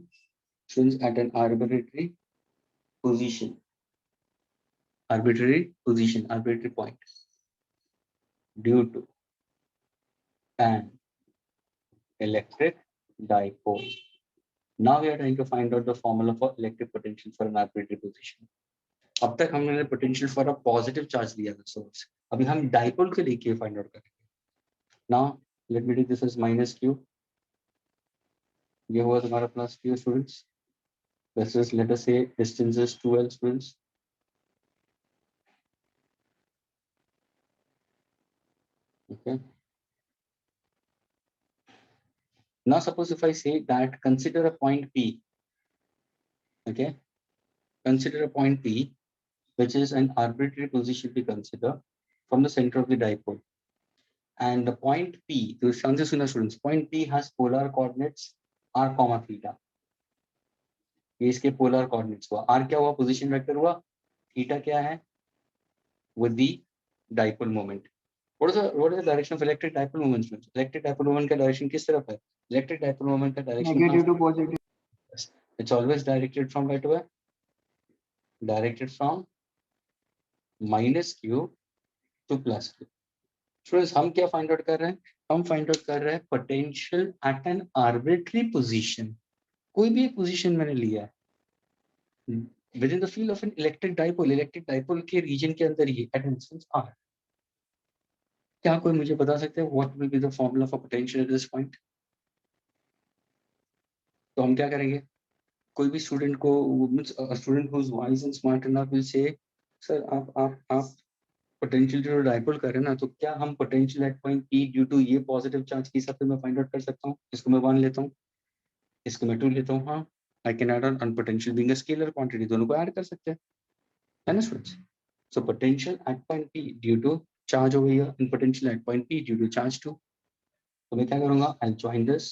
swings at an arbitrary position, arbitrary point due to an electric dipole. Now we are trying to find out the formula for electric potential for an arbitrary position. अब तक हमने potential for a positive charge लिया था source, अभी हम dipole के लिए find out करेंगे. Now let me take this as minus Q, ये हुआ तुम्हारा plus Q students. This is let us say distance is 2l students. Okay. Now suppose if I say that consider a point P. Okay, consider a point P which is an arbitrary position to consider from the center of the dipole. And the point P, the chances in the students, point P has polar coordinates r comma theta. ये इसके polar coordinates हुआ, r क्या हुआ, position vector हुआ, theta क्या है, with the dipole moment. What is the direction of electric dipole moment? Electric dipole moment का direction किस तरफ है? Electric dipole moment का direction Negative to positive. It's always directed from where to where? Directed from minus q to plus q. Students, हम क्या find out कर रहे हैं? हम find out कर रहे हैं potential at an arbitrary position. कोई भी एक position मैंने लिया है within the field of an electric dipole के region के अंदर ही at instance r. क्या कोई मुझे बता सकते हैं what will be the formula for potential at this point? तो हम क्या करेंगे? कोई भी स्टूडेंट को, student who is wise and smart enough will say, sir आप पोटेंशियल जो डाइपोल कर रहे हैं ना, तो क्या हम potential at point P due to ये पॉजिटिव चार्ज के हिसाब से मैं फाइंड आउट कर सकता हूँ? इसको मैं 1 लेता हूँ, इसको मैं 2 लेता हूँ. हाँ, I can add on potential being a scalar quantity, दोनों को ऐड कर सकते हैं, है ना students? So potential at point P due to charge over here and potential at point P due to charge 2. तो मैं क्या करूंगा? I'll join this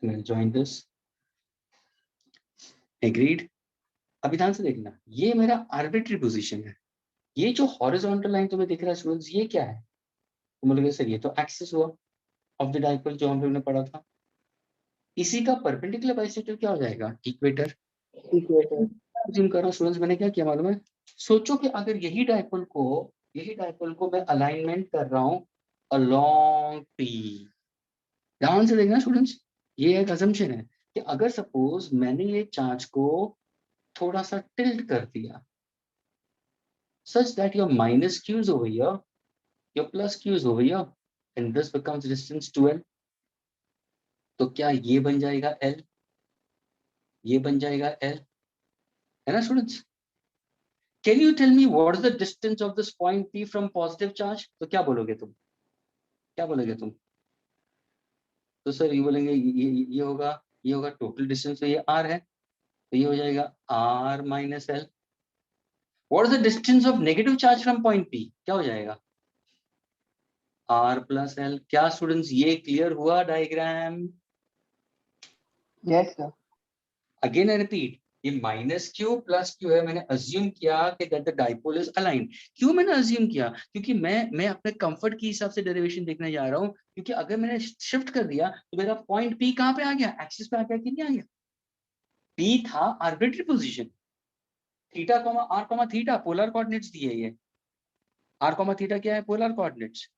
and I'll join this. Agreed? अभी ध्यान से देखना, ये मेरा आर्बिट्री पोजीशन है. ये जो हॉरिजॉन्टल लाइन तुम्हें दिख रहा है स्टूडेंट्स, ये क्या है? तो बोलोगे सर ये तो एक्सिस हुआ ऑफ द डाइपोल जो हम लोगों ने पढ़ा था. इसी का परपेंडिकुलर बाइसेक्टर क्या हो जाएगा? इक्वेटर. जिम कर रहा हूं स्टूडेंट्स, मैंने क्या किया मालूम है? सोचो कि अगर यही डाइपोल को मैं अलाइनमेंट कर रहा हूं अलोंग P. ध्यान से देखना स्टूडेंट्स, ये एक असम्पशन है कि अगर सपोज मैंने ये चार्ज को थोड़ा सा टिल्ट कर दिया such that your minus q is over here, your plus q is over here, and this becomes distance 2l. तो क्या ये बन जाएगा l, ये बन जाएगा l, है ना students? Can you tell me what is the distance of this point P from positive charge? तो क्या बोलोगे तुम? क्या बोलोगे तुम? तो सर ये बोलेंगे ये होगा टोटल डिस्टेंस, तो ये r है, तो ये हो जाएगा r minus l. What is the distance of negative charge from point P? क्या हो जाएगा? r plus l. क्या स्टूडेंट्स ये क्लियर हुआ diagram? Yes, sir. Again I repeat, ये माइनस क्यू प्लस क्यू है. मैंने अज्यूम किया कि that the dipole is aligned. क्यों मैंने अज्यूम किया? क्योंकि मैं अपने कंफर्ट के हिसाब से डेरिवेशन देखने जा रहा हूं. क्योंकि अगर मैंने शिफ्ट कर दिया तो मेरा पॉइंट पी कहां पे आ गया? एक्सिस पे आ गया कि नहीं आ गया? पी था arbitrary position, theta comma R comma theta polar coordinates दिए. ये आर कॉमा थीटा क्या है? Polar coordinates.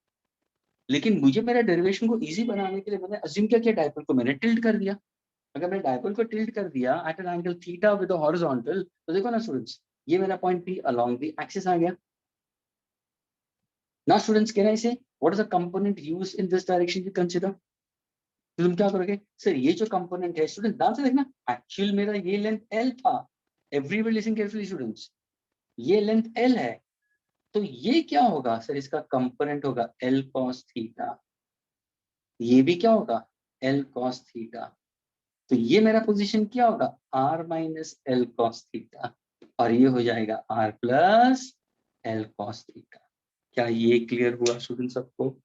लेकिन मुझे मेरा डेरिवेशन को इजी बनाने के लिए मैंने अज्यूम किया डाइपोल को मैंने टिल्ट कर दिया. अगर मैं डाइपोल को टिल्ट कर दिया at an angle theta with horizontal, तो देखो ना स्टूडेंट्स, ये मेरा point P along the axis आ गया. Now students, can I say what is the component used in this direction you consider? तो तुम क्या करोगे? सर ये जो कंपोनेंट है स्टूडेंट, ध्यान से देखना, एक्चुअल मेरा ये लेंथ L था. एवरीवन लिसन केयरफुली स्टूडेंट्स, ये लेंथ L है. तो ये क्या होगा सर? इसका कंपोनेंट होगा L cos थीटा. ये भी क्या होगा? L cos theta. तो ये मेरा पोजीशन क्या होगा? r minus L cos theta, और ये हो जाएगा r plus L cos theta. क्या ये क्लियर हुआ स्टूडेंट सबको?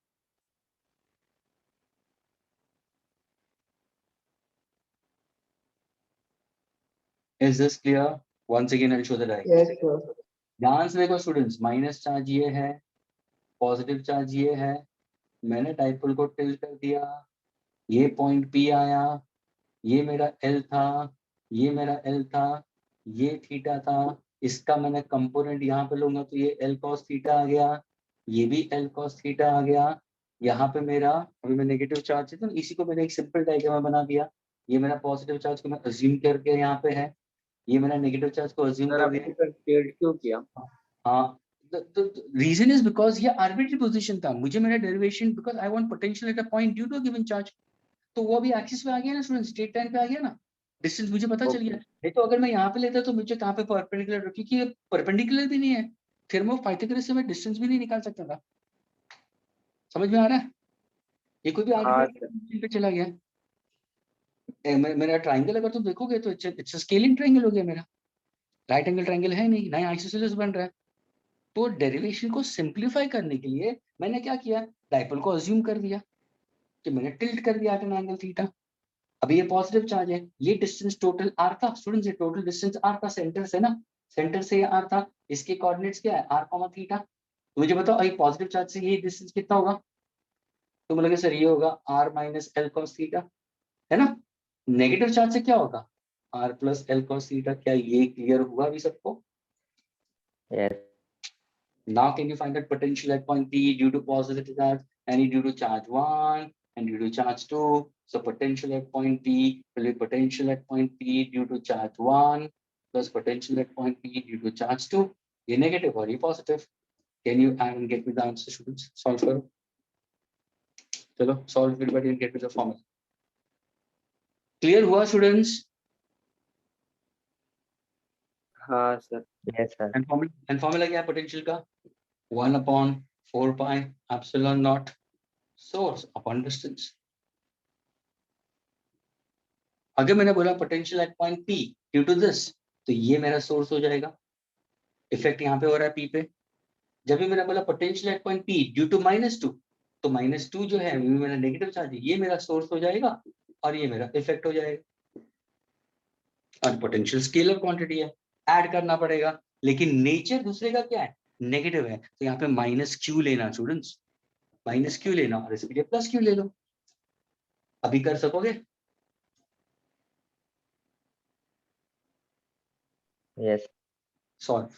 Is this clear? Once again, I'll show the diagram. Yes, sir. ध्यान से देखो स्टूडेंट्स, माइनस चार्ज ये है, पॉजिटिव चार्ज ये है, मैंने डाइपोल को टिल्ट कर दिया, ये पॉइंट P आया, ये मेरा L था, ये मेरा L था, ये थीटा था, इसका मैंने कंपोनेंट यहाँ पे लूंगा तो ये L cos थीटा आ गया, ये भी L cos थीटा आ गया, यहाँ पे मेरा अभी मैं नेगेटिव चार्ज है तो इसी को मैंने एक सिंपल डायग्राम बना दिया, ये मेरा पॉजिटिव चार्ज को मैं अज्यूम करके यहाँ पे है, ये मैंने नेगेटिव चार्ज को अज्यूम सर कर आपने दिया। सर टिल्ट क्यों किया? हाँ, रीजन इज बिकॉज ये आर्बिट्री पोजीशन था, मुझे मेरा derivation because I want potential at a point due to given charge, तो वो भी एक्सिस पे आ गया ना स्टूडेंट, स्ट्रेट लाइन पे आ गया ना, डिस्टेंस मुझे पता चल गया। नहीं तो अगर मैं यहाँ पे लेता तो मुझे कहाँ पे परपेंडिकुलर, क्योंकि ये परपेंडिकुलर भी नहीं है, थ्योरम ऑफ पाइथागोरस से मैं डिस्टेंस भी नहीं निकाल सकता था। समझ में आ रहा है? ये कोई भी हाँ आर्बिट्री पे चला गया। मेरा ट्राइंगल अगर तुम देखोगे तो इट्स स्केलिंग ट्राइंगल हो गया मेरा, राइट एंगल ट्राइंगल है नहीं, नया आइसोसेलेस बन रहा है। तो डेरिवेशन को सिंप्लीफाई करने के लिए मैंने क्या किया, डाइपोल को अज्यूम कर दिया कि मैंने टिल्ट कर दिया एट एन एंगल थीटा। अभी ये पॉजिटिव चार्ज है, ये डिस्टेंस टोटल r था स्टूडेंट्स, ये टोटल डिस्टेंस r था सेंटर से ना, सेंटर से ये r था, इसके कोऑर्डिनेट्स क्या है r, थीटा। तो मुझे बताओ अभी पॉजिटिव चार्ज से ये डिस्टेंस कितना होगा, तो मुझे लगे सर ये होगा r minus L cos theta, है ना। नेगेटिव चार्ज से क्या होगा r plus L cos theta. क्या ये क्लियर हुआ अभी सबको? Yes. Now can you find that potential at point P due to positive charge and due to charge 1 and due to charge 2? So potential at point P will be potential at point P due to charge 1 plus potential at point P due to charge 2. ये negative और ये positive. Can you add and get me the answer, students? Solve करो. चलो solve everybody and get me the formula. Clear हुआ students? हाँ sir. Yes, sir. And formula क्या है potential का? 1 upon 4 pi epsilon naught source upon distance. अगर मैंने बोला potential at point P due to this, तो ये मेरा सोर्स हो जाएगा, इफेक्ट यहाँ पे हो रहा है P पे। जब भी मैंने बोला potential at point P due to -2, तो -2 जो है मेरा नेगेटिव चार्ज है, ये मेरा सोर्स हो जाएगा और ये मेरा इफेक्ट हो जाएगा। और पोटेंशियल स्केलर क्वांटिटी है, ऐड करना पड़ेगा, लेकिन नेचर दूसरे का क्या है, नेगेटिव है, तो यहाँ पे -q लेना स्टूडेंट्स, -q लेना और इसके लिए +q ले लो। अभी कर सकोगे? Yes. सॉल्व।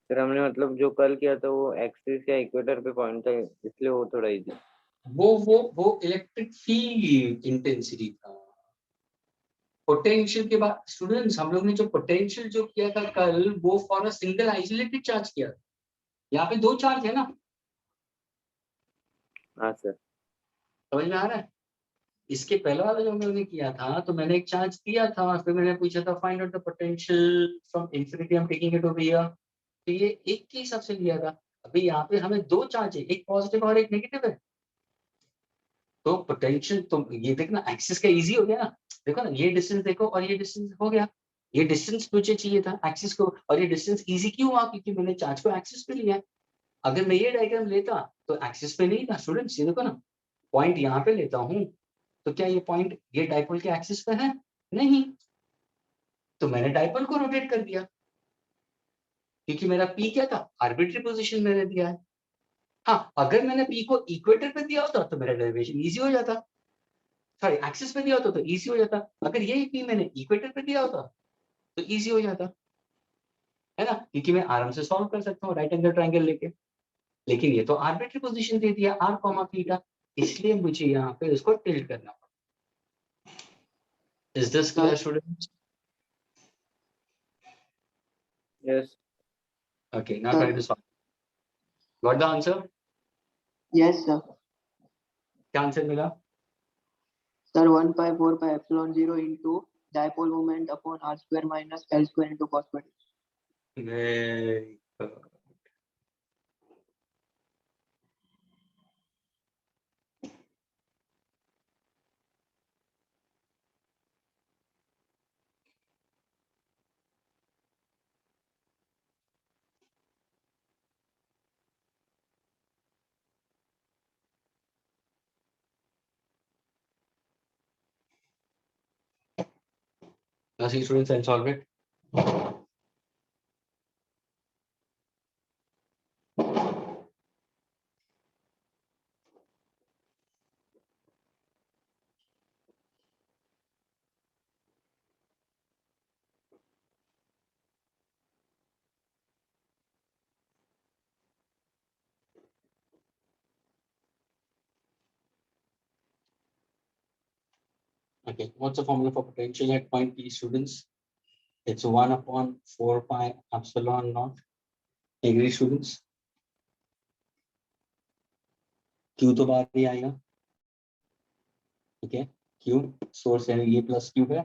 सर हमने मतलब जो कल किया था वो एक्सिस या इक्वेटर पे पॉइंट था, इसलिए वो थोड़ा इजी। वो इलेक्ट्रिक फील्ड इंटेंसिटी था। पोटेंशियल के बाद स्टूडेंट्स हम लोग ने जो पोटेंशियल जो किया था कल, वो for a single isolated charge किया था। यहाँ पे दो चार्ज है ना, हाँ सर। समझ में आ रहा है? इसके पहले वाला जो हम लोगों ने किया था, तो मैंने एक चार्ज दिया था, फिर मैंने पूछा था find out the potential from infinity I am taking it over here, तो ये एक के हिसाब से लिया था। अभी यहाँ पे हमें दो चार्ज है, एक पॉजिटिव और एक नेगेटिव है, तो पोटेंशियल तो ये देखना एक्सिस का इजी हो गया ना। देखो ना, ये डिस्टेंस देखो और ये डिस्टेंस हो गया, ये डिस्टेंस मुझे चाहिए था एक्सिस को, और ये डिस्टेंस इजी क्यों हुआ, क्योंकि मैंने चार्ज को एक्सिस पे लिया है। अगर मैं ये डायग्राम लेता तो एक्सिस पे नहीं था स्टूडेंट्स, ये देखो ना, पॉइंट यहाँ पे लेता हूँ, तो क्या ये पॉइंट ये डाइपोल के एक्सिस पे है? नहीं, तो मैंने डाइपोल को रोटेट कर दिया, क्योंकि मेरा पी क्या था, आर्बिट्री पोजिशन मैंने दिया है। हाँ, अगर मैंने पी को इक्वेटर पे दिया होता तो मेरा डेरिवेशन इजी हो जाता, सॉरी एक्सिस पे दिया होता तो इजी हो जाता। अगर यही पी मैंने इक्वेटर पे दिया होता तो इजी हो जाता, है ना, क्योंकि मैं आराम से सॉल्व कर सकता हूँ राइट एंगल ट्रायंगल लेके। लेकिन ये तो आर्बिट्री पोजीशन दे दिया r कॉमा थीटा, इसलिए मुझे यहाँ पे इसको टिल्ट करना पड़ा। Is this clear students? Yes. Okay, now try to solve. Got the answer? Yes, sir. क्या आंसर मिला? Sir, 1 pi 4 pi epsilon 0 into dipole moment upon r square minus L square into cos square. Very good. see students, I'll solve it. Okay, what's the formula for potential at point P, students? It's 1 upon 4 pi epsilon naught. Agree, students? Q तो बाहर ही आएगा, ठीक है? Q source है, ये plus Q है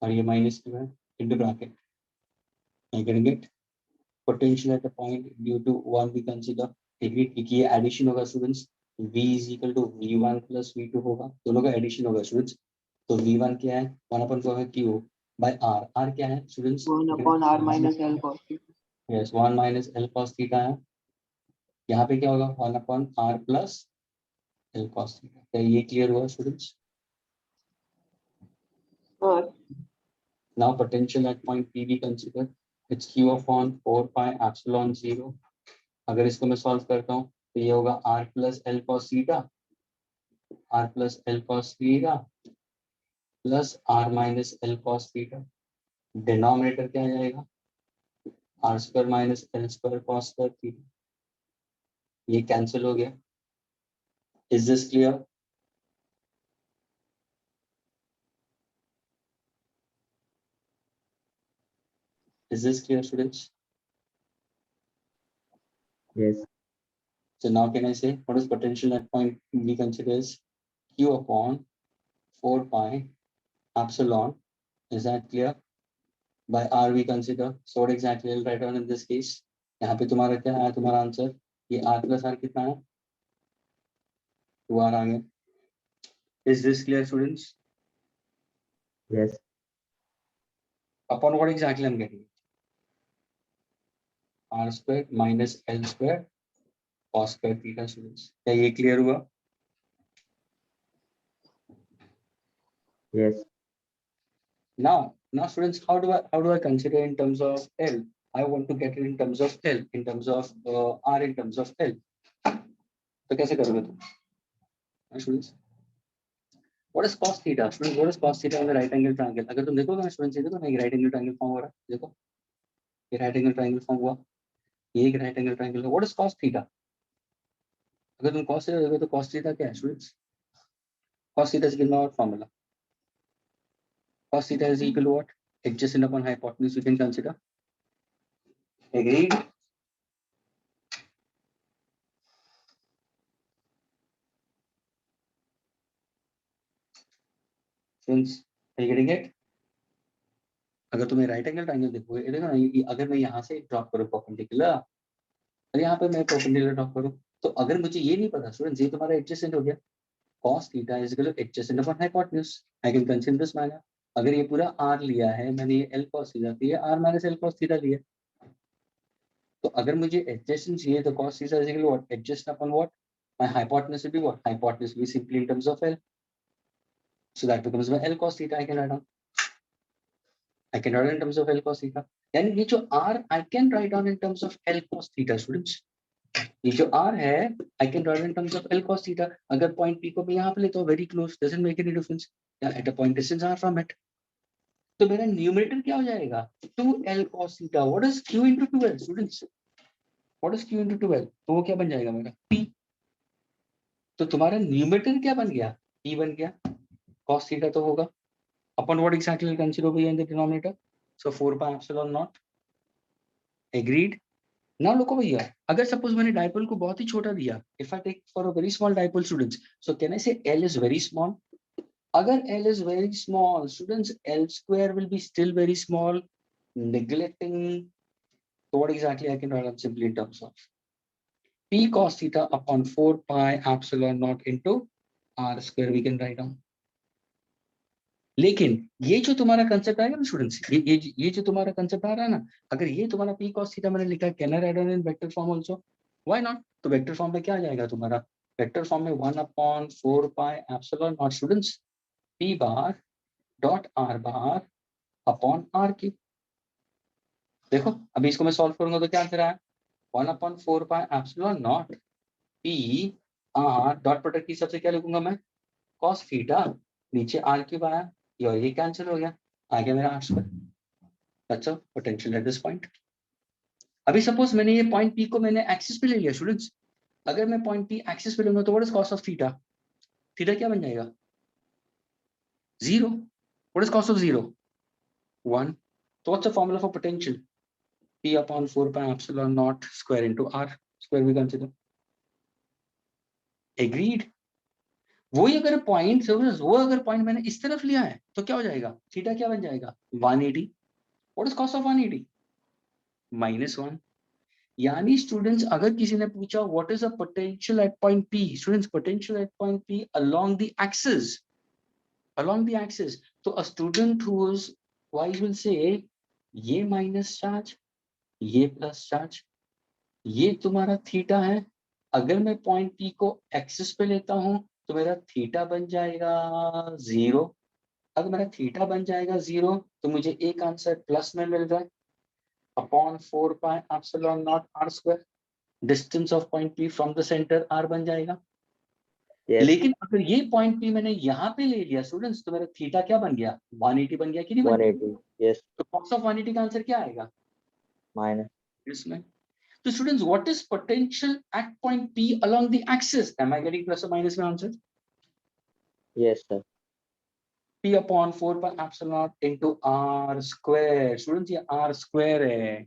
और ये माइनस Q है, into bracket. Are you getting it? Potential at a point due to 1 we consider. Agree कि ये addition होगा students. V is equal to V1 plus V2 होगा, दोनों का addition होगा students. तो V1 क्या है? 1 upon 4 है Q by R. R क्या है students? 1 upon R minus L cos theta. Yes, 1 minus L cos theta है. यहाँ पे क्या होगा? 1 upon R plus L cos theta. क्या ये clear हुआ students? Sir, Now potential at point P we consider. It's Q upon 4 pi epsilon 0. अगर इसको मैं solve करता हूँ तो ये होगा R plus L cos theta, R plus L cos theta plus R minus L cos theta. Denominator क्या आ जाएगा? R square minus L square cos square theta. ये cancel हो गया. Is this clear? Is this clear, students? Yes. So now can I say what is potential at point we consider is Q upon 4 pi epsilon. Is that clear? By R we consider. So what exactly I'll write down in this case? यहाँ पे तुम्हारा क्या है? तुम्हारा answer ये R plus R कितना है? 2R आ गया. Is this clear, students? Yes. Upon what exactly I'm getting? R square minus L square cos square theta, students. क्या ये clear हुआ? Yes. Now students, how do I consider in terms of L? I want to get it in terms of L, in terms of R, in terms of L. तो कैसे करोगे तुम? Students, what is cos theta? Students, what is cos theta on the right angle triangle? अगर तुम देखोगे ना students, ये देखो ना, ये right angle triangle form हो रहा है, देखो ये right angle triangle form हुआ, ये एक right angle triangle है. What is cos theta? अगर तुम cos theta देखो तो cos theta क्या है students? Cos theta is given by what formula? Cos theta is equal to what? Adjacent upon hypotenuse you can consider. Agreed? Students, are you getting it? अगर तुम्हें right angle triangle देखोगे, देखो ना, अगर मैं यहाँ से ड्रॉप करूँ परपेंडिकुलर और यहाँ पे मैं परपेंडिकुलर ड्रॉप करूँ, तो अगर मुझे ये नहीं पता स्टूडेंट्स, ये तुम्हारा एडजेसेंट हो गया. cos theta is equal two adjacent upon hypotenuse. I can consider this manner. अगर ये पूरा r लिया है मैंने, ये l cos थीटा, तो ये r minus l cos theta लिया. तो अगर मुझे एडजेसेंट चाहिए तो cos theta is equal to what? Adjacent upon what? My hypotenuse will be what? Hypotenuse will be simply in terms of l. So that becomes my l cos theta. I can write down. I can write in terms of L cos theta. यानी ये जो R I can write down in terms of L cos theta, students. ये जो R है I can write in terms of L cos theta. अगर point P को मैं यहाँ पे लेता हूँ very close, doesn't make any difference. या at a point distance R from it. तो मेरा numerator क्या हो जाएगा? 2L cos theta. What is Q into 2L, students? What is Q into 2L? तो वो क्या बन जाएगा मेरा? P. तो तुम्हारा numerator क्या बन गया? P बन गया. Cos theta तो होगा. Upon what exactly will consider over here in the denominator? So 4 pi epsilon naught. Agreed? Now look over here. अगर suppose मैंने dipole को बहुत ही छोटा दिया, if I take for a very small dipole, students, so can I say L is very small? अगर L is very small, students, L square will be still very small, neglecting. So what exactly I can write down simply in terms of P cos theta upon 4 pi epsilon naught into R square we can write down. लेकिन ये जो तुम्हारा concept आएगा ना students, ये जो तुम्हारा concept आ रहा है ना, अगर ये तुम्हारा p cos थीटा मैंने लिखा है, can I write down in vector form also? Why not? तो वेक्टर फॉर्म में क्या आ जाएगा तुम्हारा? वेक्टर फॉर्म में 1/4 pi epsilon naught, students, p bar dot r bar upon R cube. देखो अभी इसको मैं सॉल्व करूंगा तो क्या आंसर आया, 1/4πε0 पी आर डॉट प्रोडक्ट की सबसे क्या लिखूंगा मैं, कॉस थीटा, नीचे आर क्यूब आया, ये और ये कैंसिल हो गया, आ गया मेरा R square. That's all potential at this point. अभी सपोज मैंने ये पॉइंट पी को मैंने एक्सिस पे ले लिया स्टूडेंट्स, अगर मैं पॉइंट पी एक्सिस पे लूंगा तो what is cos of theta, theta क्या बन जाएगा, 0। What is cos of 0, 1। तो what's the formula for potential, P upon 4πε0 square into R square we consider. Agreed. वही अगर पॉइंट वो अगर पॉइंट मैंने इस तरफ लिया है तो क्या हो जाएगा, थीटा क्या बन जाएगा 180। What is cos of 180, -1। यानी स्टूडेंट्स अगर किसी ने पूछा what is the potential at point P, students potential at point P along the axis, along the axis, तो a student who is wise will say ये माइनस चार्ज, ये plus charge, ये तुम्हारा थीटा है। अगर मैं पॉइंट पी को axis पे लेता हूं तो मेरा थीटा बन जाएगा 0। अगर मेरा थीटा बन जाएगा 0 तो मुझे एक आंसर प्लस में मिल रहा है, upon 4πε0 r square, distance of point P from the centre r बन जाएगा। Yes. लेकिन अगर ये पॉइंट पी मैंने यहाँ पे ले लिया स्टूडेंट्स तो मेरा थीटा क्या बन गया, 180 बन गया कि नहीं बन गया। 180. Yes. तो कॉस ऑफ 180 का आंसर क्या आएगा Minus. इसमें। So students, what is potential at point P along the axis? Am I getting plus or minus my answer? Yes, sir. P upon 4πε0 into R square. Students, ये R square है।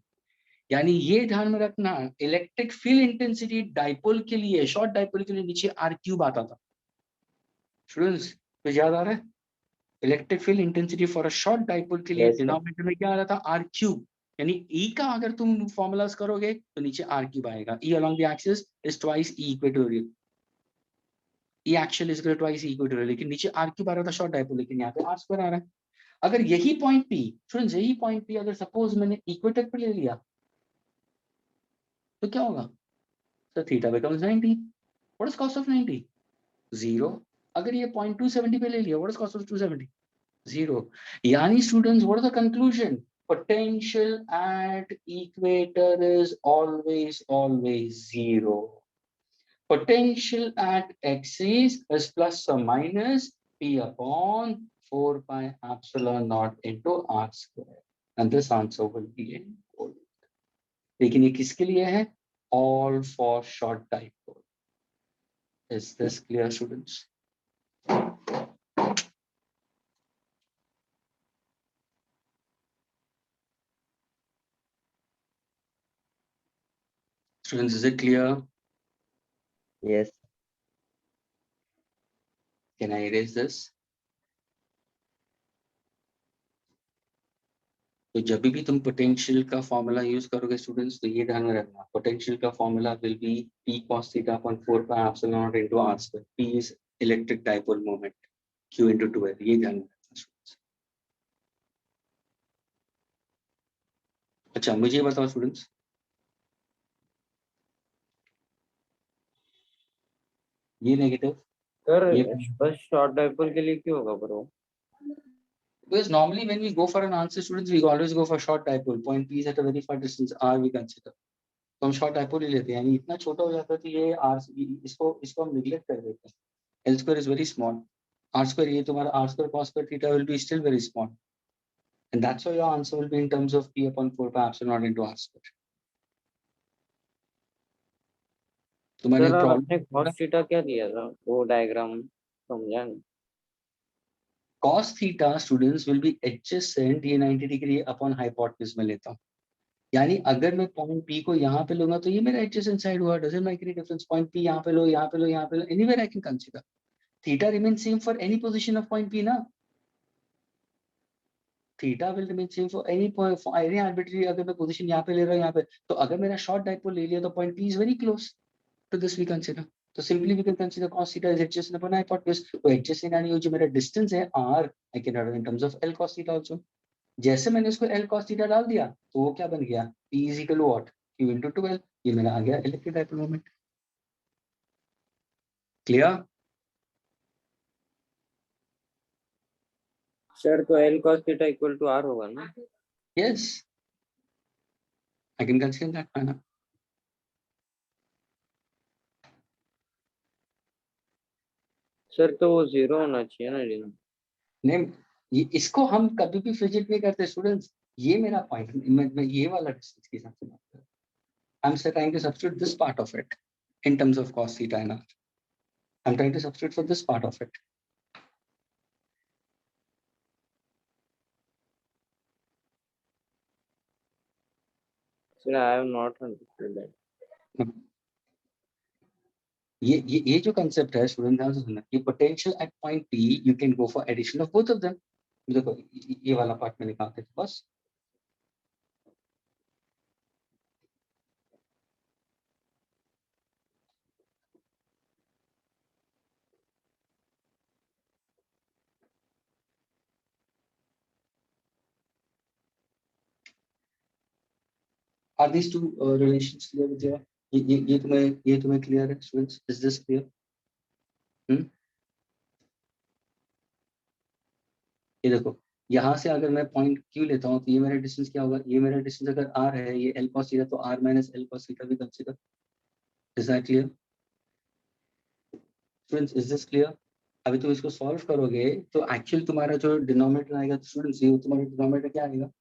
यानी ये ध्यान में रखना, इलेक्ट्रिक फील्ड इंटेंसिटी डाइपोल के लिए, short dipole के लिए नीचे R क्यूब आता था। स्टूडेंट्स कुछ याद आ रहा है, electric field intensity for a short dipole के लिए Yes, sir. डिनोमिनेटर में क्या आ रहा था, R क्यूब। यानी E का अगर तुम फॉर्मूलाज करोगे तो नीचे R क्यूब आएगा। E along the axis is twice E equatorial. E axial is equal to twice E equatorial, लेकिन नीचे R क्यूब आ रहा था शॉर्ट डाइपोल, लेकिन यहाँ पे R स्क्वायर आ रहा है। अगर यही पॉइंट P, स्टूडेंट्स यही पॉइंट P अगर सपोज मैंने इक्वेटर पे ले लिया तो क्या होगा, तो theta becomes 90। What is cos of 90, 0। अगर ये पॉइंट 270 पे ले लिया, व्हाट इज कॉस ऑफ 270, 0। यानी students what is the conclusion, potential at equator is always 0. Potential at axis is plus or minus P upon 4πε0 into R square. And this answer will be in bold. लेकिन ये किसके लिए है, all for short dipole. Is this clear students? Students, is it clear? Yes. Can I erase this? तो जब भी तुम potential का फॉर्मूला यूज करोगे स्टूडेंट्स तो ये ध्यान में रखना, पोटेंशियल का formula will be P cos theta upon 4πε0 into R square. P is electric dipole moment, Q into 2L. ये ध्यान में रखना स्टूडेंट्स। अच्छा मुझे बताओ स्टूडेंट्स, ये नेगेटिव, सर ये बस शॉर्ट डाइपोल के लिए क्यों होगा bro? because normally when we go for an answer students we always go for short dipole. Point P is at a very far distance R we consider. तो हम short dipole ही लेते हैं, यानी इतना छोटा हो जाता है तो ये R इसको हम निगलेक्ट कर देते हैं। L square is very small. R square ये तुम्हारा R square cos square theta will be still very small. And that's why your answer will be in terms of P upon 4πε0 into R square. तुम्हारे sir और problem आपने cos theta क्या दिया था, वो diagram समझा नहीं। cos theta students will be adjacent, ये 90 डिग्री अपॉन हाइपोटेन्यूज में लेता हूँ। यानी अगर मैं पॉइंट P को यहाँ पे लूंगा तो ये मेरा adjacent साइड हुआ, doesn't make any difference, point P यहाँ पे लो, यहाँ पे लो, यहाँ पे लो, anywhere I can consider. Theta remains same for any position of point P ना, theta will remain same for any point, for any arbitrary. अगर मैं पोजीशन यहाँ पे ले रहा हूँ यहाँ पे, तो अगर मेरा शॉर्ट डाइपोल ले लिया तो point P is very close to this we consider. तो simply we can consider cos theta is adjacent upon hypotenuse. तो एडजेसेंट यानी वो जो मेरा डिस्टेंस है r, I can write in terms of L cos theta also. जैसे मैंने इसको L cos थीटा डाल दिया तो वो क्या बन गया, P is equal to what, Q into 2L। ये मेरा आ गया electric dipole moment. Clear? Sir तो L cos theta equal to R होगा ना? Yes, I can consider that manner. Sir तो वो 0 होना चाहिए ना जी? नहीं, ये इसको हम कभी भी फिजिट नहीं करते स्टूडेंट्स। ये मेरा पॉइंट, मैं ये वाला डिस्टेंस के हिसाब से बात कर रहा हूँ। I'm trying to substitute this part of it in terms of cos theta and r. I'm trying to substitute for this part of it. Sir, I have not understood that. ये जो concept है student ध्यान से सुनना, ये potential at point P you can go for addition of both of them. देखो ये वाला पार्ट में निकालते थे बस। Are these two relations clear with you? ये तुम्हें क्लियर है स्टूडेंट्स? Is this clear? ये देखो, यहाँ से अगर मैं पॉइंट क्यू लेता हूँ तो ये मेरा डिस्टेंस क्या होगा? ये मेरा डिस्टेंस अगर r है, ये l cos थीटा, तो r minus l cos theta भी consider. Is that clear students? Is this clear? अभी तुम इसको सॉल्व करोगे तो एक्चुअल तुम्हारा जो डिनोमिनेटर आएगा स्टूडेंट्स, ये तुम्हारा डिनोमिनेटर क्या आएगा?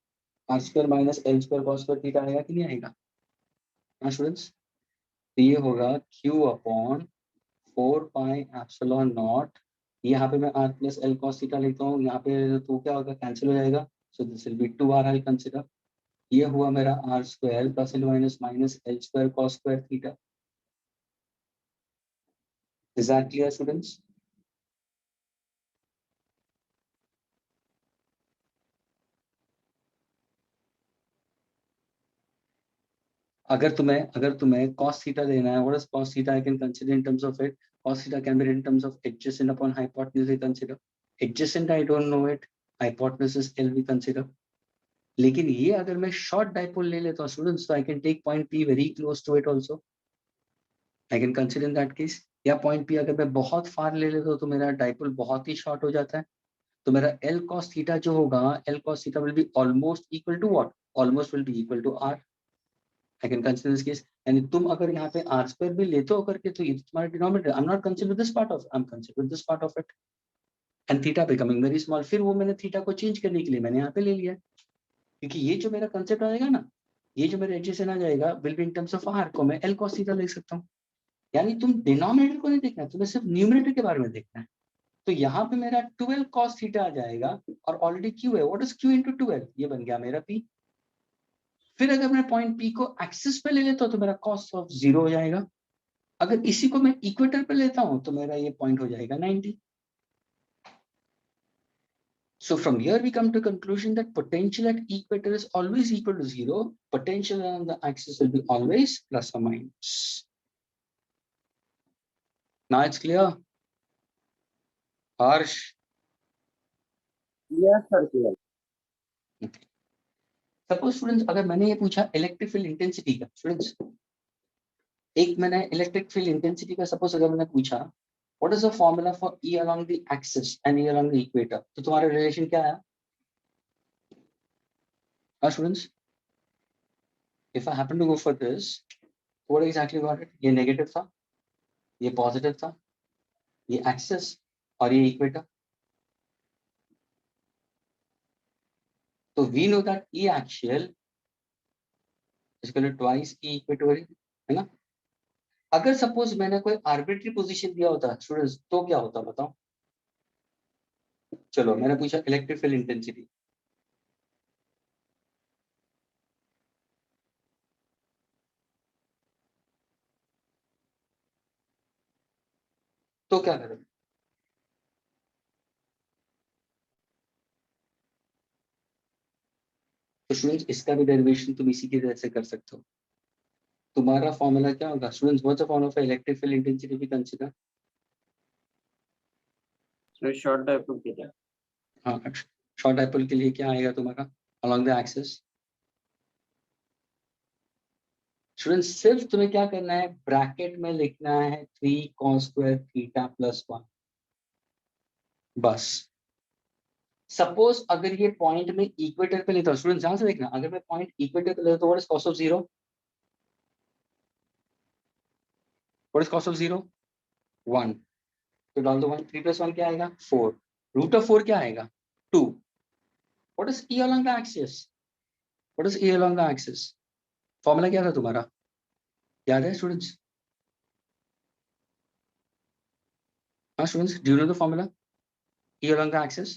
r square minus l square cos square theta आएगा कि नहीं आएगा? हाँ स्टूडेंट्स, तो ये होगा q upon 4 pi epsilon not. यहाँ पे मैं r plus l cos theta लिखता हूँ, यहाँ पे तो क्या होगा? कैंसिल हो जाएगा। So this will be 2r I consider. ये हुआ मेरा r square plus l minus minus l square cos square theta. Is that clear students? अगर तुम्हें cos थीटा देना है, what is cos theta? I can consider in terms of it. cos theta can be in terms of adjacent upon hypotenuse. I consider adjacent, I don't know it, hypotenuse is l we consider. लेकिन ये अगर मैं short dipole ले लेता हूँ students, तो I can take point P very close to it also. I can consider in that case. या point P अगर मैं बहुत फार ले लेता हूँ तो मेरा डाइपोल बहुत ही शॉर्ट हो जाता है, तो मेरा L cos थीटा जो होगा, L cos theta will be almost equal to what? Almost will be equal to r। I can consider this case. यानी तुम अगर यहाँ पे r स्क्वायर भी लेते हो करके, तो ये तुम्हारा denominator. I am not consider this part of, I am consider this part of it and theta becoming very small. फिर वो मैंने थीटा को चेंज करने के लिए मैंने यहाँ पे ले लिया, क्योंकि ये जो मेरा कंसेप्ट आएगा ना, ये जो मेरा एडजेसेंट आ जाएगा will be in terms of r को मैं L cos थीटा लिख सकता हूँ। यानी तुम डिनोमिनेटर को नहीं देखना है, तुम्हें सिर्फ न्यूमरेटर के बारे में देखना है। तो यहाँ पे मेरा 12 cos थीटा आ जाएगा, और ऑलरेडी q है। What is q into 12? ये बन गया मेरा p। फिर अगर मैं पॉइंट p को एक्सिस पे ले लेता हूँ तो मेरा cos ऑफ 0 हो जाएगा। अगर इसी को मैं इक्वेटर पे लेता हूँ तो मेरा ये पॉइंट हो जाएगा 90। So from here we come to conclusion that potential at equator is always equal to 0. Potential on the axis will be always plus or minus. Now it's clear? Harsh? Yes, sir. Clear. Suppose students, अगर मैंने ये पूछा electric field intensity का, students एक मैंने electric field intensity का suppose अगर मैंने पूछा, what is the formula for E along the axis and E along the equator, तो तुम्हारा रिलेशन क्या आया? Students, if I happen to go for this, what exactly got it? ये negative था, ये पॉजिटिव था, ये एक्सिस और ये इक्वेटर। तो we know that E axial is equal to twice E equatorial, है ना? अगर सपोज मैंने कोई आर्बिट्री पोजीशन दिया होता स्टूडेंट्स, तो क्या होता बताओ? चलो मैंने पूछा इलेक्ट्रिक फील्ड इंटेंसिटी, तो क्या करोगे? तो स्टूडेंट्स इसका भी डेरिवेशन तुम इसी की तरह से कर सकते हो। तुम्हारा फॉर्मूला क्या होगा students? What's the formula for electric field intensity भी consider? So short dipole theta. हाँ, शॉर्ट डाइपोल के लिए क्या आएगा तुम्हारा अलोंग द एक्सिस? स्टूडेंट्स सिर्फ तुम्हें क्या करना है, ब्रैकेट में लिखना है 3 cos स्क्वायर थीटा प्लस 1, बस सपोज अगर ये पॉइंट में इक्वेटर पे लेता हूँ, स्टूडेंट ध्यान से देखना, अगर मैं पॉइंट इक्वेटर पे लेता हूँ, what is cos of zero? What is cos of zero? 1। तो डाल दो 1, 3 + 1 क्या आएगा? 4। रूट ऑफ 4 क्या आएगा? 2। What is E along the axis? What is E along the axis? Formula क्या था तुम्हारा, याद है स्टूडेंट्स? हाँ students, do you know the formula E along the axis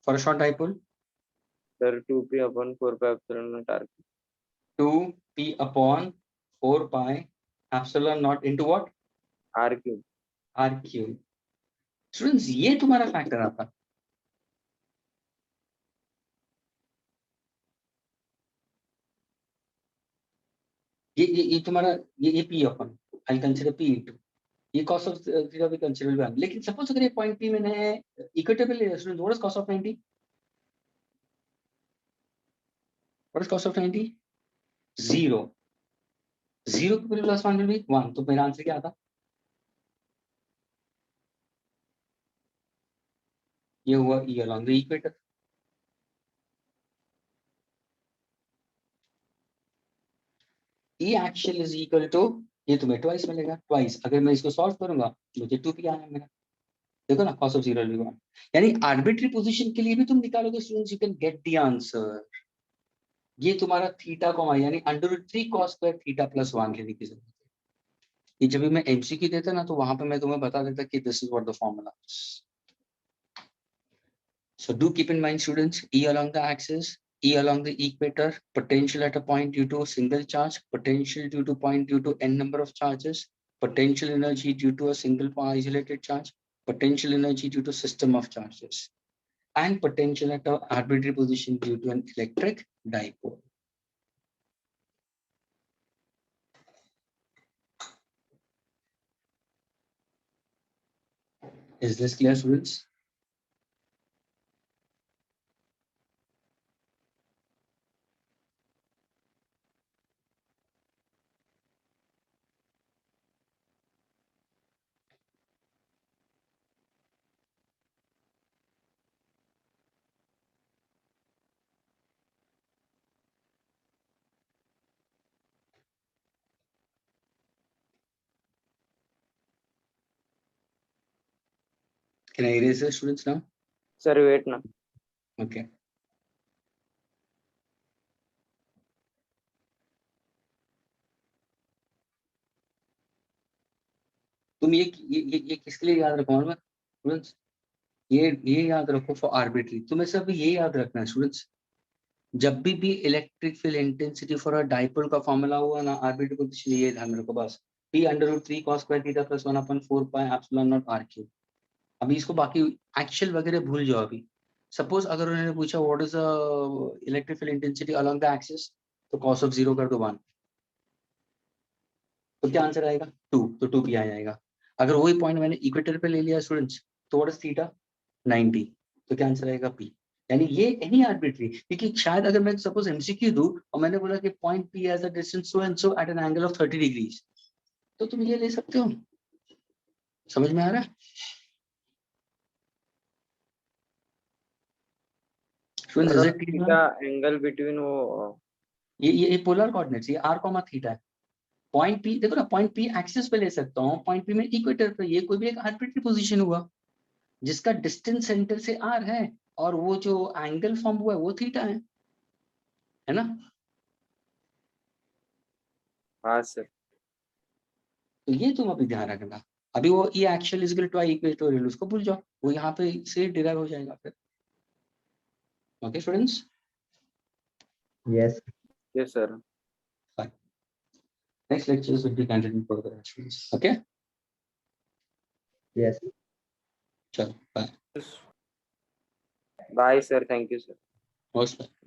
for a short dipole? Sir, 2p upon 4 pi epsilon naught r. 2p upon 4 pi epsilon naught into what? R cube. r cube. Students ये तुम्हारा factor आता, ये तुम्हारा, ये p upon I consider p into ये cos of theta भी consider one. लेकिन suppose अगर ये पॉइंट p मैंने इक्वेटर ले लिया student, what is cos of 90? What is cos of 90? 0। 0 के पूरे प्लस 1 विल बी 1, तो मेरा आंसर क्या आता? ये हुआ e along the equator। e actual is equal to, ये तुम्हें ट्वाइस मिलेगा, ट्वाइस। अगर मैं इसको सॉल्व करूंगा मुझे 2p आया मेरा, देखो ना, cos of 0 will be 1। यानी आर्बिट्री पोजीशन के लिए भी तुम निकालोगे students, you can get the answer. ये तुम्हारा थीटा कॉमा यानी √3 cos स्क्वायर थीटा प्लस 1 लेने की जरूरत है। ये जब भी मैं एमसीक्यू देता ना, तो वहां पे मैं तुम्हें बता देता कि this is what the formula is. So do keep in mind students, E along the axis, E along the equator, potential at a point due to a single charge, potential due to point due to n number of charges, potential energy due to a single isolated charge, potential energy due to system of charges, and potential at an arbitrary position due to an electric dipole. Is this clear students? Can I erase the students now? Sir, wait now. Okay. तुम ये किसके लिए याद रखो मैं students, ये याद रखो फॉर आर्बिट्री। तुम्हें सब ये याद रखना है स्टूडेंट्स, जब भी electric field intensity for a dipole का फॉर्मूला हुआ ना, आर्बिट्री पोजीशन, ये ध्यान रखो बस, p √3 cos square theta plus 1/4 pi epsilon not r cube. अभी इसको बाकी एक्चुअल वगैरह भूल जाओ। अभी सपोज अगर उन्होंने पूछा what is the electric field intensity along the axis, तो cos ऑफ 0 कर दो 1, तो क्या आंसर आएगा? 2, तो 2p आ जाएगा। अगर वही पॉइंट मैंने इक्वेटर पे ले लिया स्टूडेंट्स, तो व्हाट इज थीटा? 90, तो क्या आंसर आएगा? p। यानी ये एनी आर्बिट्री, क्योंकि शायद अगर मैं सपोज एमसीक्यू दूं और मैंने बोला कि point p has a distance so and so at an angle of 30 degrees, तो तुम ये ले सकते हो। समझ में आ रहा है students? Is Sir, it clear? theta angle between वो ये पोलर कोऑर्डिनेट्स, ये r कॉमा थीटा है। पॉइंट p देखो ना, पॉइंट p एक्सिस पे ले सकता हूँ, पॉइंट p में इक्वेटर पे, ये कोई भी एक आर्बिट्री पोजीशन हुआ जिसका डिस्टेंस सेंटर से r है, और वो जो एंगल फॉर्म हुआ है वो थीटा है ना? हाँ सर। तो ये तुम अभी ध्यान रखना। अभी वो ये actual is equal to I equatorial, उसको भूल जाओ, वो यहाँ पे से डिराइव हो जाएगा फिर। Okay students? Yes. Yes sir. Fine. Next lectures will be continued further students. Okay? Yes. चलो bye. Bye sir. Thank you sir. Most welcome.